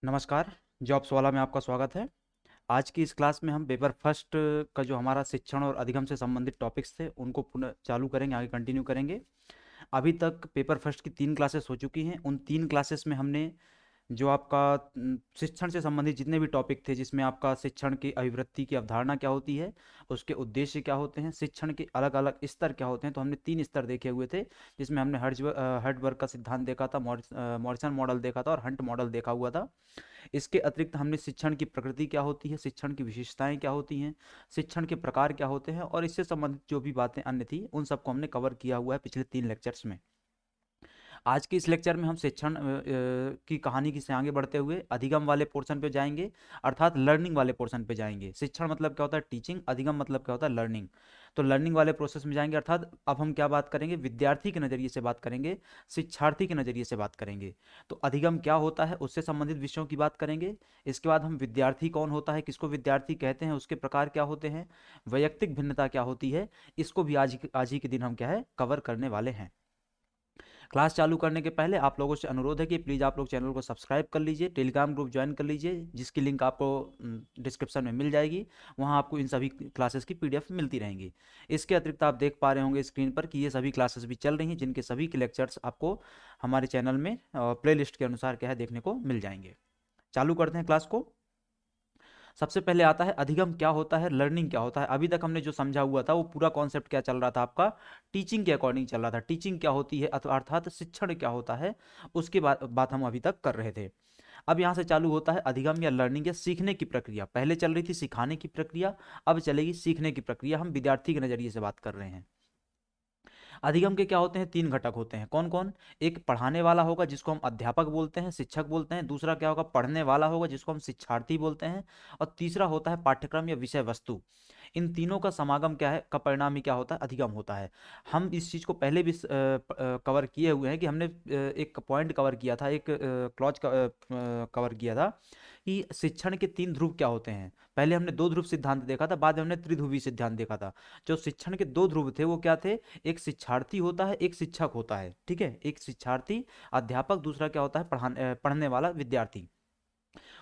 नमस्कार। जॉब्स वाला में आपका स्वागत है। आज की इस क्लास में हम पेपर फर्स्ट का जो हमारा शिक्षण और अधिगम से संबंधित टॉपिक्स थे उनको पुनः चालू करेंगे, आगे कंटिन्यू करेंगे। अभी तक पेपर फर्स्ट की 3 क्लासेस हो चुकी हैं। उन 3 क्लासेस में हमने जो आपका शिक्षण से संबंधित जितने भी टॉपिक थे, जिसमें आपका शिक्षण की अभिवृत्ति की अवधारणा क्या होती है, उसके उद्देश्य क्या होते हैं, शिक्षण के अलग अलग स्तर क्या होते हैं, तो हमने 3 स्तर देखे हुए थे। जिसमें हमने हर्ट्जबर्ग का सिद्धांत देखा था, मॉरिसन मॉडल देखा था और हंट मॉडल देखा हुआ था। इसके अतिरिक्त हमने शिक्षण की प्रकृति क्या होती है, शिक्षण की विशेषताएं क्या होती हैं, शिक्षण के प्रकार क्या होते हैं और इससे संबंधित जो भी बातें अन्य थी उन सबको हमने कवर किया हुआ है पिछले 3 लेक्चर्स में। आज के इस लेक्चर में हम शिक्षण की कहानी की से आगे बढ़ते हुए अधिगम वाले पोर्शन पे जाएंगे, अर्थात लर्निंग वाले पोर्शन पे जाएंगे। शिक्षण मतलब क्या होता है टीचिंग, अधिगम मतलब क्या होता है लर्निंग। तो लर्निंग वाले प्रोसेस में जाएंगे, अर्थात अब हम क्या बात करेंगे, विद्यार्थी के नज़रिए से बात करेंगे, शिक्षार्थी के नज़रिए से बात करेंगे। तो अधिगम क्या होता है उससे संबंधित विषयों की बात करेंगे। इसके बाद हम विद्यार्थी कौन होता है, किसको विद्यार्थी कहते हैं, उसके प्रकार क्या होते हैं, वैयक्तिक भिन्नता क्या होती है, इसको भी आज ही के दिन हम क्या है कवर करने वाले हैं। क्लास चालू करने के पहले आप लोगों से अनुरोध है कि प्लीज़ आप लोग चैनल को सब्सक्राइब कर लीजिए, टेलीग्राम ग्रुप ज्वाइन कर लीजिए, जिसकी लिंक आपको डिस्क्रिप्शन में मिल जाएगी। वहाँ आपको इन सभी क्लासेस की पीडीएफ मिलती रहेंगी। इसके अतिरिक्त आप देख पा रहे होंगे स्क्रीन पर कि ये सभी क्लासेस भी चल रही हैं, जिनके सभी के लेक्चर्स आपको हमारे चैनल में प्ले लिस्ट के अनुसार क्या है देखने को मिल जाएंगे। चालू करते हैं क्लास को। सबसे पहले आता है अधिगम क्या होता है, लर्निंग क्या होता है। अभी तक हमने जो समझा हुआ था वो पूरा कॉन्सेप्ट क्या चल रहा था आपका, टीचिंग के अकॉर्डिंग चल रहा था। टीचिंग क्या होती है अर्थात शिक्षण क्या होता है, उसके बात हम अभी तक कर रहे थे। अब यहाँ से चालू होता है अधिगम या लर्निंग या सीखने की प्रक्रिया। पहले चल रही थी सिखाने की प्रक्रिया, अब चलेगी सीखने की प्रक्रिया। हम विद्यार्थी के नज़रिए से बात कर रहे हैं। अधिगम के क्या होते हैं, 3 घटक होते हैं। कौन कौन? एक पढ़ाने वाला होगा जिसको हम अध्यापक बोलते हैं, शिक्षक बोलते हैं। दूसरा क्या होगा, पढ़ने वाला होगा जिसको हम शिक्षार्थी बोलते हैं। और तीसरा होता है पाठ्यक्रम या विषय वस्तु। इन तीनों का समागम क्या है, का परिणाम ही क्या होता है, अधिगम होता है। हम इस चीज़ को पहले भी कवर किए हुए हैं कि हमने एक पॉइंट कवर किया था, एक क्लॉज कवर किया था कि शिक्षण के 3 ध्रुव क्या होते हैं। पहले हमने 2 ध्रुव सिद्धांत देखा था, बाद में हमने त्रिध्रुवी सिद्धांत देखा था। जो शिक्षण के 2 ध्रुव थे वो क्या थे, एक शिक्षार्थी होता है, एक शिक्षक होता है। ठीक है, एक शिक्षार्थी अध्यापक, दूसरा क्या होता है पढ़ने वाला विद्यार्थी।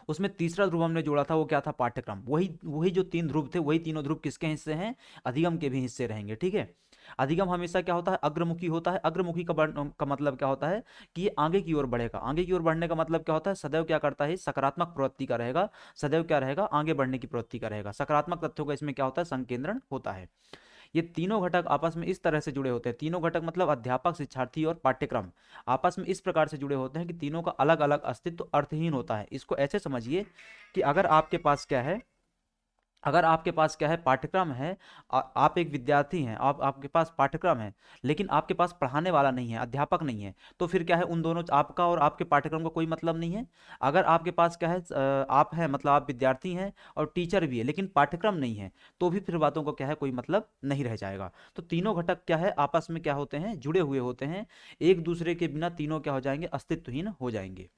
उसमें तीसरा ध्रुव हमने जोड़ा था, वो क्या था, पाठ्यक्रम। वही वही जो 3 ध्रुव थे, वही तीनों ध्रुव किसके हिस्से हैं, अधिगम के भी हिस्से रहेंगे। ठीक है। अधिगम हमेशा क्या होता है, अग्रमुखी होता है। अग्रमुखी का मतलब क्या होता है कि ये आगे की ओर बढ़ेगा। आगे की ओर बढ़ने का मतलब क्या होता है, सदैव क्या करता है, सकारात्मक प्रवृत्ति का रहेगा। सदैव क्या रहेगा, आगे बढ़ने की प्रवृत्ति का रहेगा। सकारात्मक तथ्यों का इसमें क्या होता है, संकेंद्रण होता है। ये तीनों घटक आपस में इस तरह से जुड़े होते हैं। तीनों घटक मतलब अध्यापक, शिक्षार्थी और पाठ्यक्रम आपस में इस प्रकार से जुड़े होते हैं कि तीनों का अलग अलग अस्तित्व अर्थहीन होता है। इसको ऐसे समझिए कि अगर आपके पास क्या है, अगर आपके पास क्या है, पाठ्यक्रम है, आप एक विद्यार्थी हैं, आपके पास पाठ्यक्रम है, लेकिन आपके पास पढ़ाने वाला नहीं है, अध्यापक नहीं है, तो फिर क्या है, उन दोनों, आपका और आपके पाठ्यक्रम का कोई मतलब नहीं है। अगर आपके पास क्या है, आप हैं मतलब आप विद्यार्थी हैं और टीचर भी है, लेकिन पाठ्यक्रम नहीं है, तो भी फिर बातों को क्या है, कोई मतलब नहीं रह जाएगा। तो तीनों घटक क्या है, आपस में क्या होते हैं, जुड़े हुए होते हैं। एक दूसरे के बिना तीनों क्या हो जाएंगे, अस्तित्वहीन हो जाएंगे।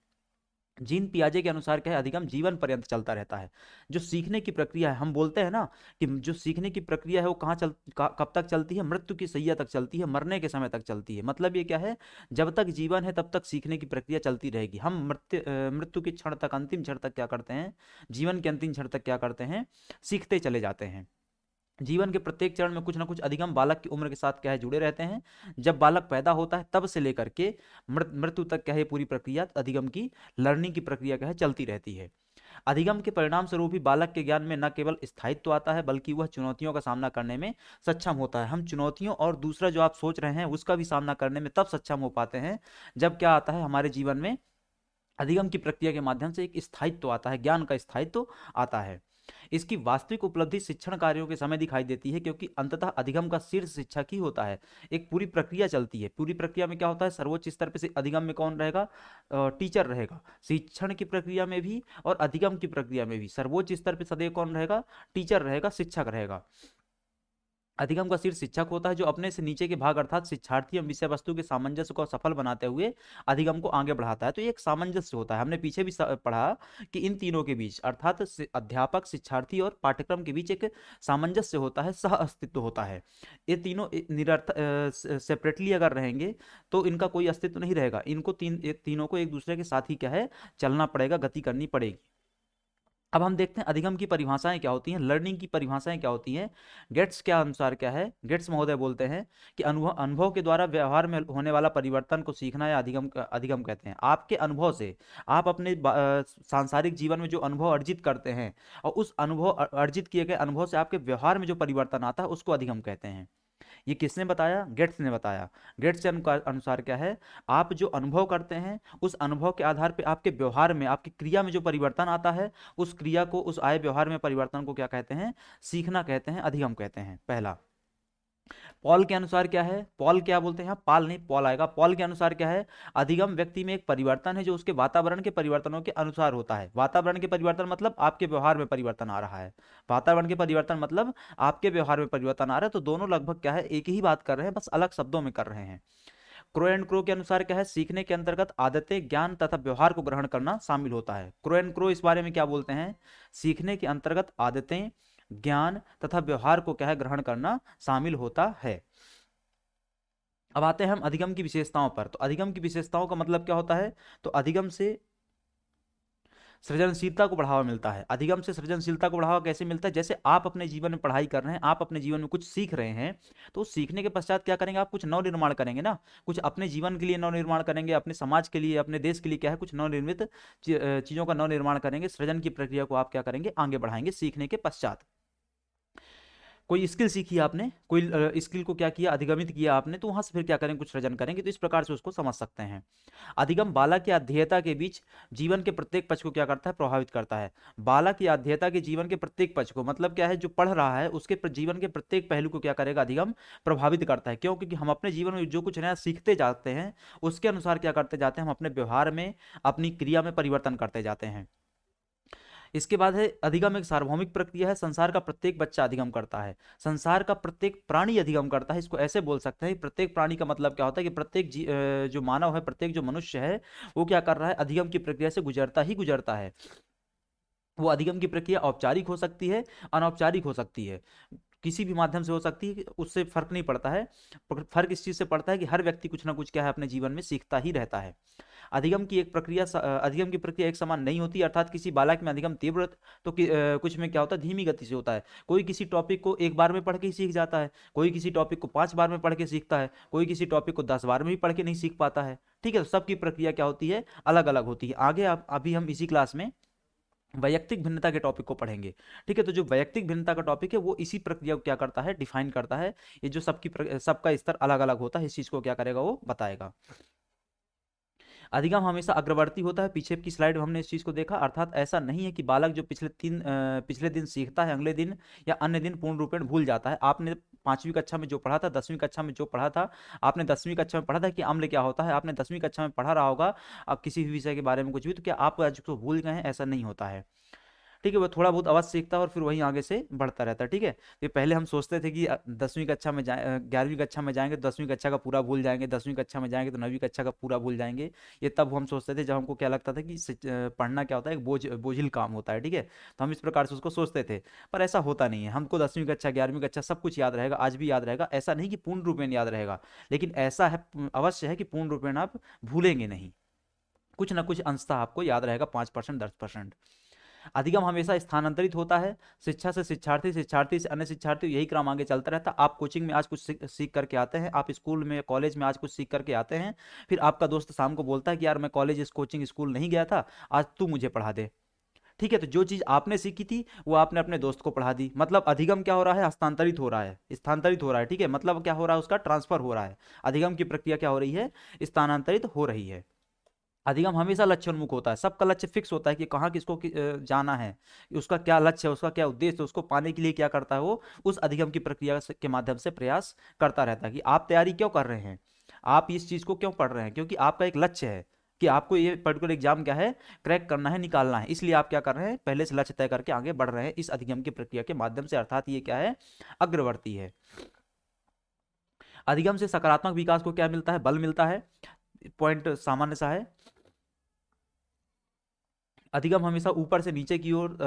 जीन पियाजे के अनुसार क्या है, अधिगम जीवन पर्यंत चलता रहता है। जो सीखने की प्रक्रिया है, हम बोलते हैं ना कि जो सीखने की प्रक्रिया है वो कब तक चलती है, मृत्यु की सैया तक चलती है, मरने के समय तक चलती है। मतलब ये क्या है, जब तक जीवन है तब तक सीखने की प्रक्रिया चलती रहेगी। हम मृत्यु के क्षण तक, अंतिम क्षण तक क्या करते हैं, जीवन के अंतिम क्षण तक क्या करते हैं, सीखते चले जाते हैं। जीवन के प्रत्येक चरण में कुछ ना कुछ अधिगम बालक की उम्र के साथ क्या है, जुड़े रहते हैं। जब बालक पैदा होता है तब से लेकर के मृत्यु तक क्या है, पूरी प्रक्रिया अधिगम की, लर्निंग की प्रक्रिया क्या है, चलती रहती है। अधिगम के परिणाम स्वरूप ही बालक के ज्ञान में न केवल स्थायित्व आता है, बल्कि वह चुनौतियों का सामना करने में सक्षम होता है। हम चुनौतियों और दूसरा जो आप सोच रहे हैं उसका भी सामना करने में तब सक्षम हो पाते हैं जब क्या आता है हमारे जीवन में, अधिगम की प्रक्रिया के माध्यम से एक स्थायित्व आता है, ज्ञान का स्थायित्व आता है। इसकी वास्तविक उपलब्धि शिक्षण कार्यों के समय दिखाई देती है, क्योंकि अंततः अधिगम का शीर्ष शिक्षक ही होता है। एक पूरी प्रक्रिया चलती है, पूरी प्रक्रिया में क्या होता है, सर्वोच्च स्तर पे से अधिगम में कौन रहेगा, टीचर रहेगा। शिक्षण की प्रक्रिया में भी और अधिगम की प्रक्रिया में भी सर्वोच्च स्तर पे सदैव कौन रहेगा, टीचर रहेगा, शिक्षक रहेगा। अधिगम का शीर्ष शिक्षक होता है, जो अपने से नीचे के भाग अर्थात शिक्षार्थी एवं विषय वस्तु के सामंजस्य को सफल बनाते हुए अधिगम को आगे बढ़ाता है। तो ये एक सामंजस्य होता है। हमने पीछे भी पढ़ा कि इन तीनों के बीच अर्थात अध्यापक, शिक्षार्थी और पाठ्यक्रम के बीच एक सामंजस्य होता है, सह अस्तित्व होता है। ये तीनों निरर्थ सेपरेटली अगर रहेंगे तो इनका कोई अस्तित्व नहीं रहेगा। इनको तीनों को एक दूसरे के साथ ही क्या है, चलना पड़ेगा, गति करनी पड़ेगी। अब हम देखते हैं अधिगम की परिभाषाएं क्या होती हैं, लर्निंग की परिभाषाएं क्या होती हैं। गेट्स क्या अनुसार क्या है, गेट्स महोदय बोलते हैं कि अनुभव अनुभव के द्वारा व्यवहार में होने वाला परिवर्तन को सीखना या अधिगम अधिगम कहते हैं। आपके अनुभव से आप अपने सांसारिक जीवन में जो अनुभव अर्जित करते हैं और उस अनुभव अर्जित किए गए अनुभव से आपके व्यवहार में जो परिवर्तन आता है उसको अधिगम कहते हैं। ये किसने बताया, गेट्स ने बताया। गेट्स के अनुसार क्या है, आप जो अनुभव करते हैं उस अनुभव के आधार पे आपके व्यवहार में, आपकी क्रिया में जो परिवर्तन आता है, उस क्रिया को, उस आए व्यवहार में परिवर्तन को क्या कहते हैं, सीखना कहते हैं, अधिगम कहते हैं। पहला। पॉल के अनुसार क्या है, पॉल क्या बोलते हैं, यहाँ पाल नहीं पॉल आएगा। पॉल के अनुसार क्या है, अधिगम व्यक्ति में एक परिवर्तन है जो उसके वातावरण के परिवर्तनों के अनुसार होता है। वातावरण के परिवर्तन मतलब आपके व्यवहार में परिवर्तन आ रहा है। वातावरण के परिवर्तन मतलब आपके व्यवहार में परिवर्तन आ रहा है। तो दोनों लगभग क्या है, एक ही बात कर रहे हैं, बस अलग शब्दों में कर रहे हैं। क्रो एंड क्रो के अनुसार क्या है, सीखने के अंतर्गत आदतें, ज्ञान तथा व्यवहार को ग्रहण करना शामिल होता है। क्रो एंड क्रो इस बारे में क्या बोलते हैं, सीखने के अंतर्गत आदतें, ज्ञान तथा व्यवहार को क्या है, ग्रहण करना शामिल होता है। अब आते हैं हम अधिगम की विशेषताओं पर। तो अधिगम की विशेषताओं का मतलब क्या होता है, तो अधिगम से सृजनशीलता को बढ़ावा मिलता है। अधिगम से सृजनशीलता को बढ़ावा कैसे मिलता है, जैसे आप अपने जीवन में पढ़ाई कर रहे हैं, आप अपने जीवन में कुछ सीख रहे हैं, तो सीखने के पश्चात क्या करेंगे, आप कुछ नव निर्माण करेंगे ना, कुछ अपने जीवन के लिए नव निर्माण करेंगे, अपने समाज के लिए, अपने देश के लिए क्या है, कुछ नवनिर्मित चीज़ों का नव निर्माण करेंगे। सृजन की प्रक्रिया को आप क्या करेंगे, आगे बढ़ाएंगे सीखने के पश्चात। कोई स्किल सीखी आपने, कोई स्किल को क्या किया, अधिगमित किया आपने, तो वहां से फिर क्या करेंगे, कुछ सृजन करेंगे। तो इस प्रकार से उसको समझ सकते हैं। अधिगम बालक की अध्येयता के बीच जीवन के प्रत्येक पक्ष को क्या करता है, प्रभावित करता है। बालक की अध्येयता के जीवन के प्रत्येक पक्ष को, मतलब क्या है, जो पढ़ रहा है उसके जीवन के प्रत्येक पहलू को क्या करेगा, अधिगम प्रभावित करता है। क्यों, क्योंकि हम अपने जीवन में जो कुछ नया सीखते जाते हैं उसके अनुसार क्या करते जाते हैं, हम अपने व्यवहार में, अपनी क्रिया में परिवर्तन करते जाते हैं। इसके बाद है अधिगम एक सार्वभौमिक प्रक्रिया है। संसार का प्रत्येक बच्चा अधिगम करता है, संसार का प्रत्येक प्राणी अधिगम करता है। इसको ऐसे बोल सकते हैं, प्रत्येक प्राणी का मतलब क्या होता है कि प्रत्येक जो मानव है, प्रत्येक जो मनुष्य है, वो क्या कर रहा है, अधिगम की प्रक्रिया से गुजरता ही गुजरता है। वो अधिगम की प्रक्रिया औपचारिक हो सकती है, अनौपचारिक हो सकती है, किसी भी माध्यम से हो सकती है, उससे फर्क नहीं पड़ता है। फर्क इस चीज से पड़ता है कि हर व्यक्ति कुछ ना कुछ क्या है, अपने जीवन में सीखता ही रहता है। अधिगम की प्रक्रिया एक समान नहीं होती, अर्थात किसी बालक में अधिगम तीव्र तो कुछ में क्या होता है, धीमी गति से होता है। कोई किसी टॉपिक को एक बार में पढ़ के ही सीख जाता है, कोई किसी टॉपिक को 5 बार में पढ़ के सीखता है, कोई किसी टॉपिक को 10 बार में भी पढ़ के नहीं सीख पाता है। ठीक है, तो सबकी प्रक्रिया क्या होती है, अलग अलग होती है। आगे अभी हम इसी क्लास में वैयक्तिक भिन्नता के टॉपिक को पढ़ेंगे। ठीक है, तो जो वैयक्तिक भिन्नता का टॉपिक है वो इसी प्रक्रिया को क्या करता है, डिफाइन करता है। ये जो सबका स्तर अलग अलग होता है, इस चीज को क्या करेगा, वो बताएगा। अधिगम हमेशा अग्रवर्ती होता है। पीछे की स्लाइड में हमने इस चीज को देखा, अर्थात ऐसा नहीं है कि बालक जो पिछले दिन सीखता है, अगले दिन या अन्य दिन पूर्ण रूपेण भूल जाता है। आपने 5वीं कक्षा में जो पढ़ा था, 10वीं कक्षा में जो पढ़ा था, आपने 10वीं कक्षा में पढ़ा था कि अम्ल क्या होता है, आपने 10वीं कक्षा में पढ़ा रहा होगा अब किसी भी विषय के बारे में कुछ भी, तो क्या आप आज उसको भूल गए हैं, ऐसा नहीं होता है। ठीक है, वो थोड़ा बहुत अवश्य सीखता है और फिर वहीं आगे से बढ़ता रहता है। ठीक है, ये पहले हम सोचते थे कि 10वीं कक्षा में जाए, 11वीं कक्षा में जाएंगे तो 10वीं कक्षा का पूरा भूल जाएंगे, 10वीं कक्षा में जाएंगे तो 9वीं कक्षा का पूरा भूल जाएंगे। ये तब हम सोचते थे जब हमको क्या लगता था कि पढ़ना क्या होता है, एक बोझिल काम होता है। ठीक है, तो हम इस प्रकार से उसको सोचते थे, पर ऐसा होता नहीं है। हमको 10वीं कक्षा, 11वीं कक्षा सब कुछ याद रहेगा, आज भी याद रहेगा। ऐसा नहीं कि पूर्ण रूपेण याद रहेगा, लेकिन ऐसा है, अवश्य है कि पूर्ण रूपेण आप भूलेंगे नहीं, कुछ ना कुछ अंशतः आपको याद रहेगा, 5%, 10%। अधिगम हमेशा स्थानांतरित होता है, शिक्षा से शिक्षार्थी, शिक्षार्थी से अन्य शिक्षार्थी, यही क्रम आगे चलता रहता है। आप कोचिंग में आज कुछ सीख करके आते हैं, आप स्कूल में, कॉलेज में आज कुछ सीख करके आते हैं, फिर आपका दोस्त शाम को बोलता है कि यार मैं कॉलेज, कोचिंग, स्कूल नहीं गया था, आज तू मुझे पढ़ा दे। ठीक है, तो जो चीज आपने सीखी थी वो आपने अपने दोस्त को पढ़ा दी। मतलब अधिगम क्या हो रहा है, हस्तांतरित हो रहा है, स्थानांतरित हो रहा है। ठीक है, मतलब क्या हो रहा है, उसका ट्रांसफर हो रहा है। अधिगम की प्रक्रिया क्या हो रही है, स्थानांतरित हो रही है। अधिगम हमेशा लक्ष्य उन्मुख होता है, सबका लक्ष्य फिक्स होता है कि कहाँ किसको जाना है, उसका क्या लक्ष्य है, उसका क्या उद्देश्य है, उसको पाने के लिए क्या करता है, वो उस अधिगम की प्रक्रिया के माध्यम से प्रयास करता रहता है। कि आप तैयारी क्यों कर रहे हैं, आप इस चीज को क्यों पढ़ रहे हैं, क्योंकि आपका एक लक्ष्य है कि आपको ये पर्टिकुलर एग्जाम क्या है, क्रैक करना है, निकालना है। इसलिए आप क्या कर रहे हैं, पहले से लक्ष्य तय करके आगे बढ़ रहे हैं इस अधिगम की प्रक्रिया के माध्यम से, अर्थात ये क्या है, अग्रवर्ती है। अधिगम से सकारात्मक विकास को क्या मिलता है? बल मिलता है। पॉइंट सामान्य सा है। अधिगम हमेशा ऊपर से नीचे की ओर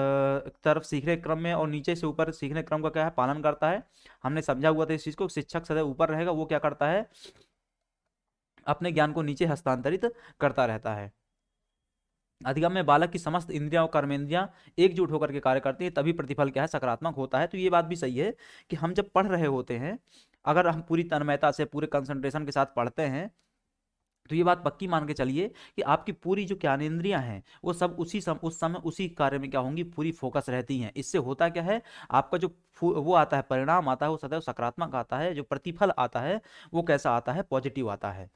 तरफ सीखने क्रम में और नीचे से ऊपर सीखने क्रम का क्या है? पालन करता है। हमने समझा हुआ था इस चीज को। शिक्षक सदैव ऊपर रहेगा, वो क्या करता है? अपने ज्ञान को नीचे हस्तांतरित करता रहता है। अधिगम में बालक की समस्त इंद्रियां और कर्मेंद्रियां एकजुट होकर के कार्य करती हैं, तभी प्रतिफल क्या है? सकारात्मक होता है। तो ये बात भी सही है कि हम जब पढ़ रहे होते हैं, अगर हम पूरी तन्मयता से पूरे कंसंट्रेशन के साथ पढ़ते हैं, तो ये बात पक्की मान के चलिए कि आपकी पूरी जो ज्ञानेंद्रियां हैं वो सब उस समय उसी कार्य में क्या होंगी? पूरी फोकस रहती हैं। इससे होता क्या है? आपका जो वो आता है, परिणाम आता है, वो सदैव सकारात्मक आता है। जो प्रतिफल आता है वो कैसा आता है? पॉजिटिव आता है।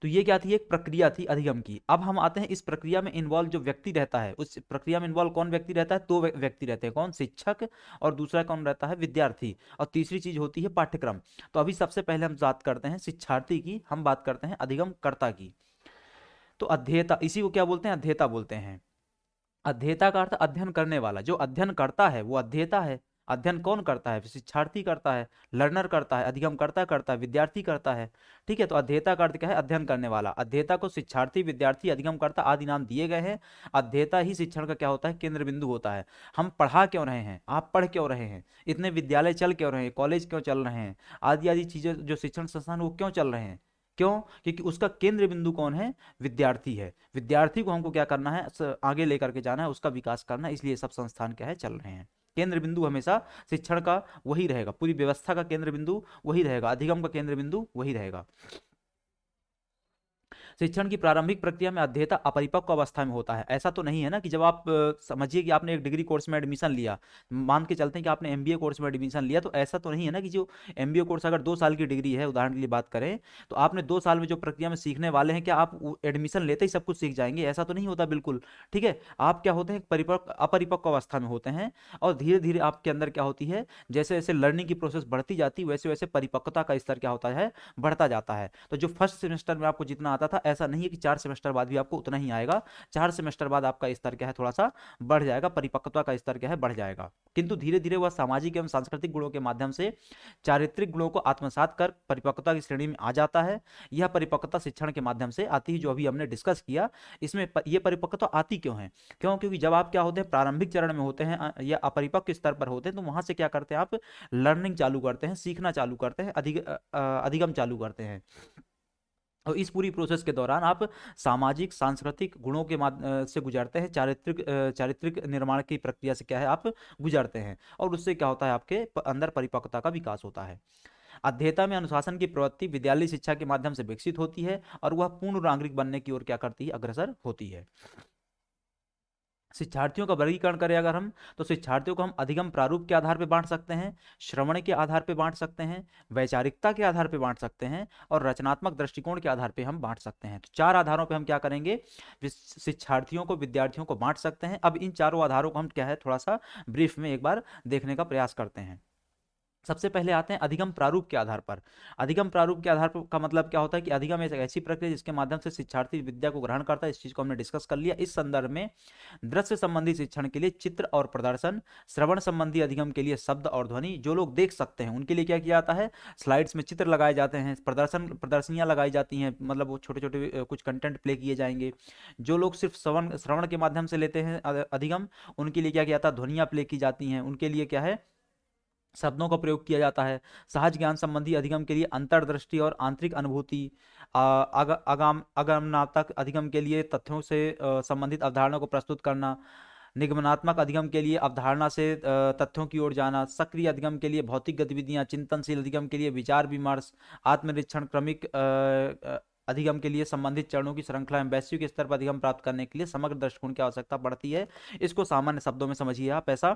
तो ये क्या थी? एक प्रक्रिया थी अधिगम की। अब हम आते हैं इस प्रक्रिया में इन्वॉल्व जो व्यक्ति रहता है, उस प्रक्रिया में इन्वॉल्व कौन व्यक्ति रहता है? दो व्यक्ति रहते हैं। कौन? शिक्षक। और दूसरा कौन रहता है? विद्यार्थी। और तीसरी चीज होती है पाठ्यक्रम। तो अभी सबसे पहले हम बात करते हैं शिक्षार्थी की, हम बात करते हैं अधिगम कर्ता की। तो अध्येता, इसी को क्या बोलते हैं? अध्येता बोलते हैं। अध्येता का अर्थ अध्ययन करने वाला। जो अध्ययन करता है वो अध्येता है। अध्ययन कौन करता है? शिक्षार्थी करता है, लर्नर करता है, अधिगम करता है, विद्यार्थी करता है। ठीक है। तो अध्येता का अर्थ क्या है? अध्ययन करने वाला। अध्येता को शिक्षार्थी, विद्यार्थी, अधिगम करता आदि नाम दिए गए हैं। अध्येता ही शिक्षण का क्या होता है? केंद्र बिंदु होता है। हम पढ़ा क्यों रहे हैं? आप पढ़ क्यों रहे हैं? इतने विद्यालय चल क्यों रहे हैं? कॉलेज क्यों चल रहे हैं? आदि आदि चीजें जो शिक्षण संस्थान वो क्यों चल रहे हैं? क्यों? क्योंकि उसका केंद्र बिंदु कौन है? विद्यार्थी है। विद्यार्थी को हमको क्या करना है? आगे लेकर के जाना है, उसका विकास करना है। इसलिए सब संस्थान क्या है? चल रहे हैं। केंद्र बिंदु हमेशा शिक्षण का वही रहेगा। पूरी व्यवस्था का केंद्र बिंदु वही रहेगा। अधिगम का केंद्र बिंदु वही रहेगा। शिक्षण की प्रारंभिक प्रक्रिया में अध्येता अपरिपक्व अवस्था में होता है। ऐसा तो नहीं है ना कि जब आप समझिए कि आपने एक डिग्री कोर्स में एडमिशन लिया, मान के चलते हैं कि आपने एमबीए कोर्स में एडमिशन लिया, तो ऐसा तो नहीं है ना कि जो एमबीए कोर्स अगर 2 साल की डिग्री है, उदाहरण के लिए बात करें, तो आपने 2 साल में जो प्रक्रिया में सीखने वाले हैं, क्या आप एडमिशन लेते ही सब कुछ सीख जाएंगे? ऐसा तो नहीं होता बिल्कुल। ठीक है। आप क्या होते हैं? परिपक्व अपरिपक्व अवस्था में होते हैं। और धीरे धीरे आपके अंदर क्या होती है? जैसे जैसे लर्निंग की प्रोसेस बढ़ती जाती है, वैसे वैसे परिपक्वता का स्तर क्या होता है? बढ़ता जाता है। तो जो फर्स्ट सेमेस्टर में आपको जितना आता था, ऐसा नहीं है कि 4 सेमेस्टर बाद भी आपको उतना ही आएगा। 4 सेमेस्टर बाद आपका स्तर क्या है? थोड़ा सा बढ़ जाएगा। परिपक्वता का स्तर क्या है? बढ़ जाएगा। किंतु धीरे धीरे वह सामाजिक एवं सांस्कृतिक गुणों के माध्यम से चारित्रिक गुणों को आत्मसात कर परिपक्वता की श्रेणी में आ जाता है। यह परिपक्वता शिक्षण के माध्यम से आती है, जो अभी हमने डिस्कस किया। इसमें यह परिपक्वता आती क्यों है? क्यों? क्योंकि जब आप क्या होते हैं? प्रारंभिक चरण में होते हैं या अपरिपक्व स्तर पर होते हैं, तो वहां से क्या करते हैं? आप लर्निंग चालू करते हैं, सीखना चालू करते हैं, अधिगम चालू करते हैं। और इस पूरी प्रोसेस के दौरान आप सामाजिक सांस्कृतिक गुणों के से गुजरते हैं। चारित्रिक निर्माण की प्रक्रिया से क्या है? आप गुजरते हैं। और उससे क्या होता है? आपके अंदर परिपक्वता का विकास होता है। अध्येता में अनुशासन की प्रवृत्ति विद्यालय शिक्षा के माध्यम से विकसित होती है और वह पूर्ण नागरिक बनने की ओर क्या करती है? अग्रसर होती है। शिक्षार्थियों का वर्गीकरण करें अगर हम, तो शिक्षार्थियों को हम अधिगम प्रारूप के आधार पर बांट सकते हैं, श्रवण के आधार पर बांट सकते हैं, वैचारिकता के आधार पर बांट सकते हैं, और रचनात्मक दृष्टिकोण के आधार पर हम बांट सकते हैं। तो 4 आधारों पर हम क्या करेंगे? शिक्षार्थियों को, विद्यार्थियों को बांट सकते हैं। अब इन 4 आधारों को हम क्या है? थोड़ा सा ब्रीफ में एक बार देखने का प्रयास करते हैं। सबसे पहले आते हैं अधिगम प्रारूप के आधार पर। अधिगम प्रारूप के आधार पर का मतलब क्या होता है? कि अधिगम एक ऐसी प्रक्रिया जिसके माध्यम से शिक्षार्थी विद्या को ग्रहण करता है। इस चीज को हमने डिस्कस कर लिया। इस संदर्भ में दृश्य संबंधी शिक्षण के लिए चित्र और प्रदर्शन, श्रवण संबंधी अधिगम के लिए शब्द और ध्वनि, जो लोग देख सकते हैं उनके लिए क्या किया जाता है? स्लाइड्स में चित्र लगाए जाते हैं, प्रदर्शनियां लगाई जाती हैं, मतलब वो छोटे छोटे कुछ कंटेंट प्ले किए जाएंगे। जो लोग सिर्फ श्रवण श्रवण के माध्यम से लेते हैं अधिगम, उनके लिए क्या किया जाता है? ध्वनियां प्ले की जाती हैं। उनके लिए क्या है? शब्दों का प्रयोग किया जाता है। सहज ज्ञान संबंधी अधिगम के लिए अंतर्दृष्टि और आंतरिक अनुभूति, अगमनात्मक अधिगम के लिए तथ्यों से संबंधित अवधारणा को प्रस्तुत करना, निगमनात्मक अधिगम के लिए अवधारणा से तथ्यों की ओर जाना, सक्रिय अधिगम के लिए भौतिक गतिविधियां, चिंतनशील अधिगम के लिए विचार विमर्श, आत्मनिरीक्षण, क्रमिक अधिगम के लिए संबंधित चरणों की श्रृंखला में वैश्विक स्तर पर अधिगम प्राप्त करने के लिए समग्र दृष्टिकोण की आवश्यकता पड़ती है। इसको सामान्य शब्दों में समझिए आप ऐसा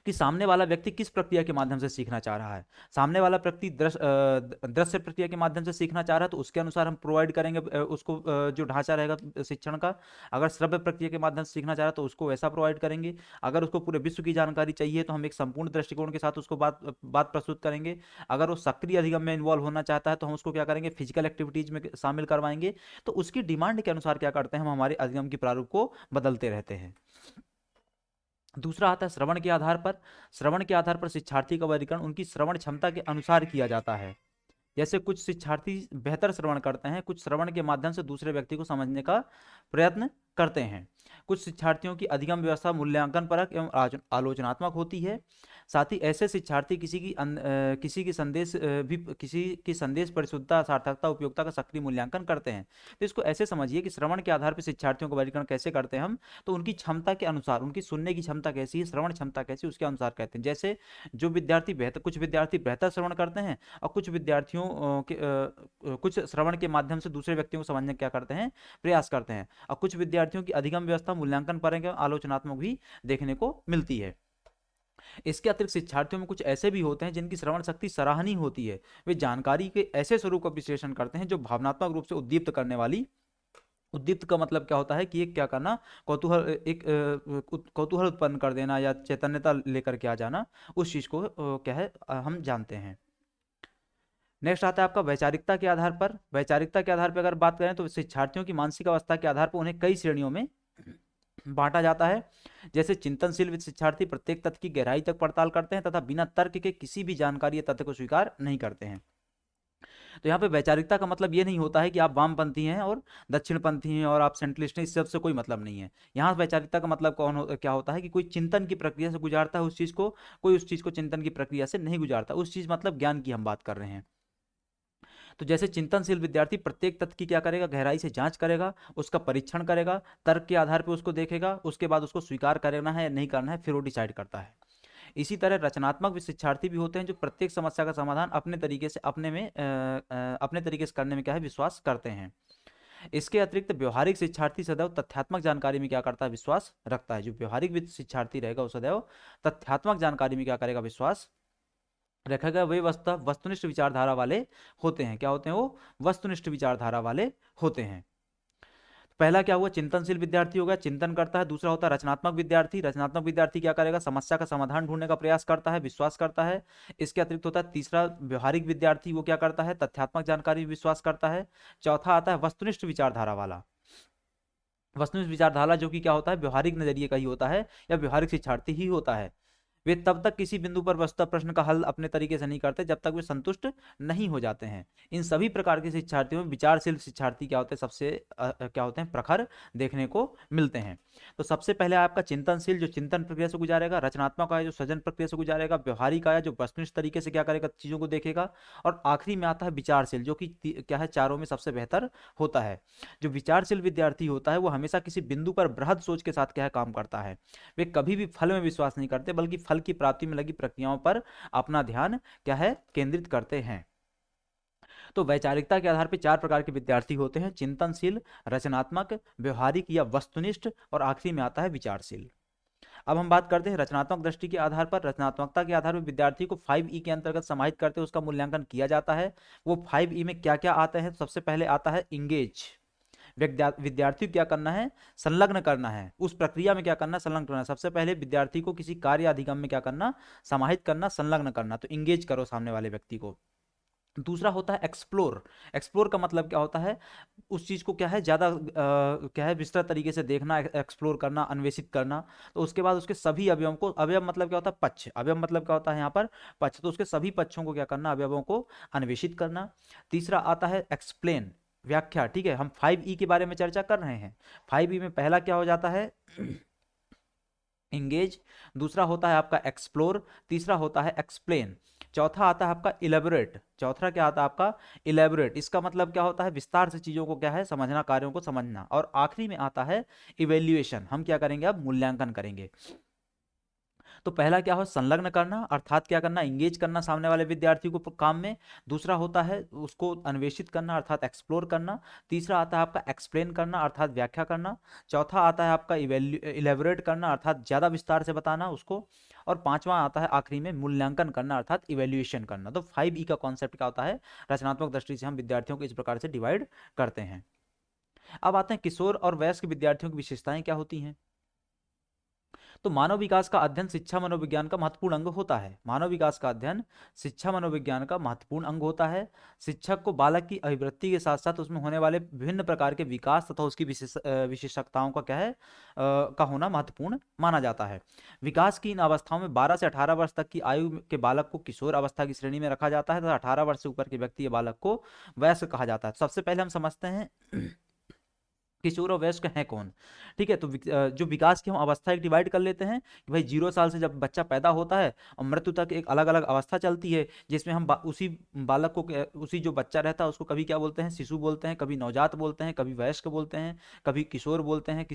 कि सामने वाला व्यक्ति किस प्रक्रिया के माध्यम से सीखना चाह रहा है। सामने वाला व्यक्ति दृश्य प्रक्रिया के माध्यम से सीखना चाह रहा है, तो उसके अनुसार हम प्रोवाइड करेंगे उसको जो ढांचा रहेगा शिक्षण का। अगर श्रव्य प्रक्रिया के माध्यम से सीखना चाह रहा है, तो उसको वैसा प्रोवाइड करेंगे। अगर उसको पूरे विश्व की जानकारी चाहिए, तो हम एक संपूर्ण दृष्टिकोण के साथ उसको बात बात प्रस्तुत करेंगे। अगर वो सक्रिय अधिगम में इन्वॉल्व होना चाहता है, तो हम उसको क्या करेंगे? फिजिकल एक्टिविटीज में शामिल करवाएंगे। तो उसकी डिमांड के अनुसार क्या करते हैं? हम हमारे अधिगम की प्रारूप को बदलते रहते हैं। दूसरा आता है श्रवण के आधार पर। श्रवण के आधार पर शिक्षार्थी का वर्गीकरण उनकी श्रवण क्षमता के अनुसार किया जाता है। जैसे कुछ शिक्षार्थी बेहतर श्रवण करते हैं, कुछ श्रवण के माध्यम से दूसरे व्यक्ति को समझने का प्रयत्न करते हैं। कुछ शिक्षार्थियों की अधिगम व्यवस्था मूल्यांकन परक एवं आलोचनात्मक होती है। साथ ही ऐसे शिक्षार्थी किसी की संदेश परिशुद्धता, सार्थकता, उपयोगिता का सक्रिय मूल्यांकन करते हैं। तो इसको ऐसे समझिए कि श्रवण के आधार पर शिक्षार्थियों का वर्गीकरण कैसे करते हैं हम, तो उनकी क्षमता के अनुसार, उनकी सुनने की क्षमता कैसी है, श्रवण क्षमता कैसी है, उसके अनुसार कहते हैं। जैसे जो विद्यार्थी बेहतर, कुछ विद्यार्थी बेहतर श्रवण करते हैं और कुछ विद्यार्थियों कुछ श्रवण के माध्यम से दूसरे व्यक्तियों को समझने का क्या करते हैं, प्रयास करते हैं। और कुछ विद्यार्थियों की अधिगम व्यवस्था मूल्यांकन परक एवं आलोचनात्मक भी देखने को मिलती है। इसके अतिरिक्त शिक्षार्थियों में कुछ ऐसे भी होते हैं जिनकी श्रवण शक्ति सराहनीय होती है। वे जानकारी के ऐसे स्वरूप का विश्लेषण करते हैं जो भावनात्मक रूप से उद्दीप्त करने वाली, उद्दीप्त का मतलब क्या होता है कि एक क्या करना, कौतूहल, एक कौतूहल उत्पन्न कर देना या चैतन्यता लेकर के आ जाना, उस चीज को क्या है, हम जानते हैं। नेक्स्ट आता है आपका वैचारिकता के आधार पर। वैचारिकता के आधार पर अगर बात करें तो शिक्षार्थियों की मानसिक अवस्था के आधार पर उन्हें कई श्रेणियों में बांटा जाता है। जैसे चिंतनशील शिक्षार्थी प्रत्येक तथ्य की गहराई तक पड़ताल करते हैं तथा बिना तर्क के किसी भी जानकारी या तथ्य को स्वीकार नहीं करते हैं। तो यहाँ पे वैचारिकता का मतलब ये नहीं होता है कि आप वामपंथी हैं और दक्षिणपंथी हैं और आप सेंट्रलिस्ट हैं, इस सब से कोई मतलब नहीं है। यहाँ वैचारिकता का मतलब क्या होता है कि कोई चिंतन की प्रक्रिया से गुजारता है उस चीज़ को, कोई उस चीज़ को चिंतन की प्रक्रिया से नहीं गुजारता। उस चीज़ मतलब ज्ञान की हम बात कर रहे हैं। तो जैसे चिंतनशील विद्यार्थी प्रत्येक तथ्य की क्या करेगा, गहराई से जांच करेगा, उसका परीक्षण करेगा, तर्क के आधार पर उसको देखेगा, उसके बाद उसको स्वीकार करना है या नहीं करना है, फिर वो डिसाइड करता है। इसी तरह रचनात्मक भी शिक्षार्थी भी होते हैं जो प्रत्येक समस्या का समाधान अपने तरीके से अपने तरीके से करने में क्या है, विश्वास करते हैं। इसके अतिरिक्त व्यवहारिक शिक्षार्थी सदैव तथ्यात्मक जानकारी में क्या करता है, विश्वास रखता है। जो व्यवहारिक शिक्षार्थी रहेगा वो सदैव तथ्यात्मक जानकारी में क्या करेगा, विश्वास रखेगा। वे वस्तुनिष्ठ विचारधारा वाले होते हैं। क्या होते हैं वो, वस्तुनिष्ठ विचारधारा वाले होते हैं। पहला क्या हुआ, चिंतनशील विद्यार्थी होगा, चिंतन करता है। दूसरा होता है रचनात्मक विद्यार्थी। रचनात्मक विद्यार्थी क्या करेगा, समस्या का समाधान ढूंढने का प्रयास करता है, विश्वास करता है। इसके अतिरिक्त होता है तीसरा व्यवहारिक विद्यार्थी, वो क्या करता है, तथ्यात्मक जानकारी में विश्वास करता है। चौथा आता है वस्तुनिष्ठ विचारधारा वाला। वस्तुनिष्ठ विचारधारा जो कि क्या होता है, व्यवहारिक नजरिए का ही होता है या व्यवहारिक शिक्षार्थी ही होता है। वे तब तक किसी बिंदु पर वस्तुतः प्रश्न का हल अपने तरीके से नहीं करते जब तक वे संतुष्ट नहीं हो जाते हैं। इन सभी प्रकार के शिक्षार्थियों में विचारशील शिक्षार्थी क्या होते हैं, सबसे क्या होते हैं, प्रखर देखने को मिलते हैं। तो सबसे पहले आपका चिंतनशील, जो चिंतन प्रक्रिया से गुजारेगा। रचनात्मक आया जो सृजन प्रक्रिया से गुजारेगा। व्यवहारिक आया जो वस्तुनिष्ठ तरीके से क्या करेगा, चीजों को देखेगा। और आखिरी में आता है विचारशील, जो कि क्या है, चारों में सबसे बेहतर होता है। जो विचारशील विद्यार्थी होता है वो हमेशा किसी बिंदु पर बृहद सोच के साथ क्या है, काम करता है। वे कभी भी फल में विश्वास नहीं करते बल्कि फल की प्राप्ति में लगी प्रक्रियाओं पर अपना ध्यान क्या है, केंद्रित करते हैं। तो वैचारिकता के आधार पर चार प्रकार के विद्यार्थी होते हैं, चिंतनशील, रचनात्मक, व्यवहारिक या वस्तुनिष्ठ, और आखिरी में आता है विचारशील। अब हम बात करते हैं रचनात्मक दृष्टि के आधार पर। रचनात्मकता के आधार पर विद्यार्थी को 5E के अंतर्गत समाहित करते हुए उसका मूल्यांकन किया जाता है। वो 5E में क्या क्या आते हैं, सबसे पहले आता है इंगेज। विद्यार्थी को क्या करना है, संलग्न करना है, उस प्रक्रिया में क्या करना, संलग्न करना। सबसे पहले विद्यार्थी को किसी कार्य अधिगम में क्या करना, समाहित करना, संलग्न करना। तो इंगेज करो सामने वाले व्यक्ति को। दूसरा होता है एक्सप्लोर। एक्सप्लोर का मतलब क्या होता है, उस चीज को क्या है, ज्यादा क्या है, विस्तृत तरीके से देखना, एक्सप्लोर करना, अन्वेषित करना। तो उसके बाद उसके सभी अवयवों को, अवयव मतलब क्या होता है, पक्ष। अवयव मतलब क्या होता है यहाँ पर, पक्ष। तो उसके सभी पक्षों को क्या करना, अवयवों को अन्वेषित करना। तीसरा आता है एक्सप्लेन, व्याख्या। ठीक है, हम 5E के बारे में चर्चा कर रहे हैं। 5E में पहला क्या हो जाता है, इंगेज। दूसरा होता है आपका एक्सप्लोर। तीसरा होता है एक्सप्लेन। चौथा आता है आपका इलेबोरेट। चौथा क्या आता है आपका, इलेबोरेट। इसका मतलब क्या होता है, विस्तार से चीजों को क्या है, समझना, कार्यों को समझना। और आखिरी में आता है इवेल्युएशन। हम क्या करेंगे, अब मूल्यांकन करेंगे। तो पहला क्या हो, संलग्न करना, अर्थात क्या करना, इंगेज करना सामने वाले विद्यार्थी को काम में। दूसरा होता है उसको अन्वेषित करना, अर्थात एक्सप्लोर करना। तीसरा आता है आपका एक्सप्लेन करना, अर्थात व्याख्या करना। चौथा आता है आपका इलेबोरेट करना, अर्थात ज्यादा विस्तार से बताना उसको। और पांचवा आता है आखिरी में मूल्यांकन करना, अर्थात इवेल्युएशन करना। तो 5E का कॉन्सेप्ट क्या होता है, रचनात्मक दृष्टि से हम विद्यार्थियों को इस प्रकार से डिवाइड करते हैं। अब आते हैं किशोर और वयस्क विद्यार्थियों की विशेषताएं क्या होती हैं। तो मानव विकास का अध्ययन शिक्षा मनोविज्ञान का महत्वपूर्ण अंग होता है। मानव विकास का अध्ययन शिक्षा मनोविज्ञान का महत्वपूर्ण अंग होता है। शिक्षक को बालक की अभिवृत्ति के साथ साथ उसमें होने वाले विभिन्न प्रकार के विकास तथा उसकी विशेषताओं का क्या है का होना महत्वपूर्ण माना जाता है। विकास की इन अवस्थाओं में 12 से 18 वर्ष तक की आयु के बालक को किशोर अवस्था की श्रेणी में रखा जाता है तथा 18 वर्ष से ऊपर के व्यक्ति या बालक को वयस्क कहा जाता है। सबसे पहले हम समझते हैं किशोर और वयस्क हैं कौन। ठीक है, तो जो विकास की हम अवस्था एक डिवाइड कर लेते हैं कि भाई 0 साल से जब बच्चा पैदा होता है और मृत्यु तक एक अलग अलग अवस्था चलती है, जिसमें हम उसी बालक को उसी जो बच्चा रहता है उसको कभी क्या बोलते हैं, शिशु बोलते हैं, कभी नवजात बोलते हैं, कभी वयस्क बोलते हैं, कभी किशोर बोलते हैं,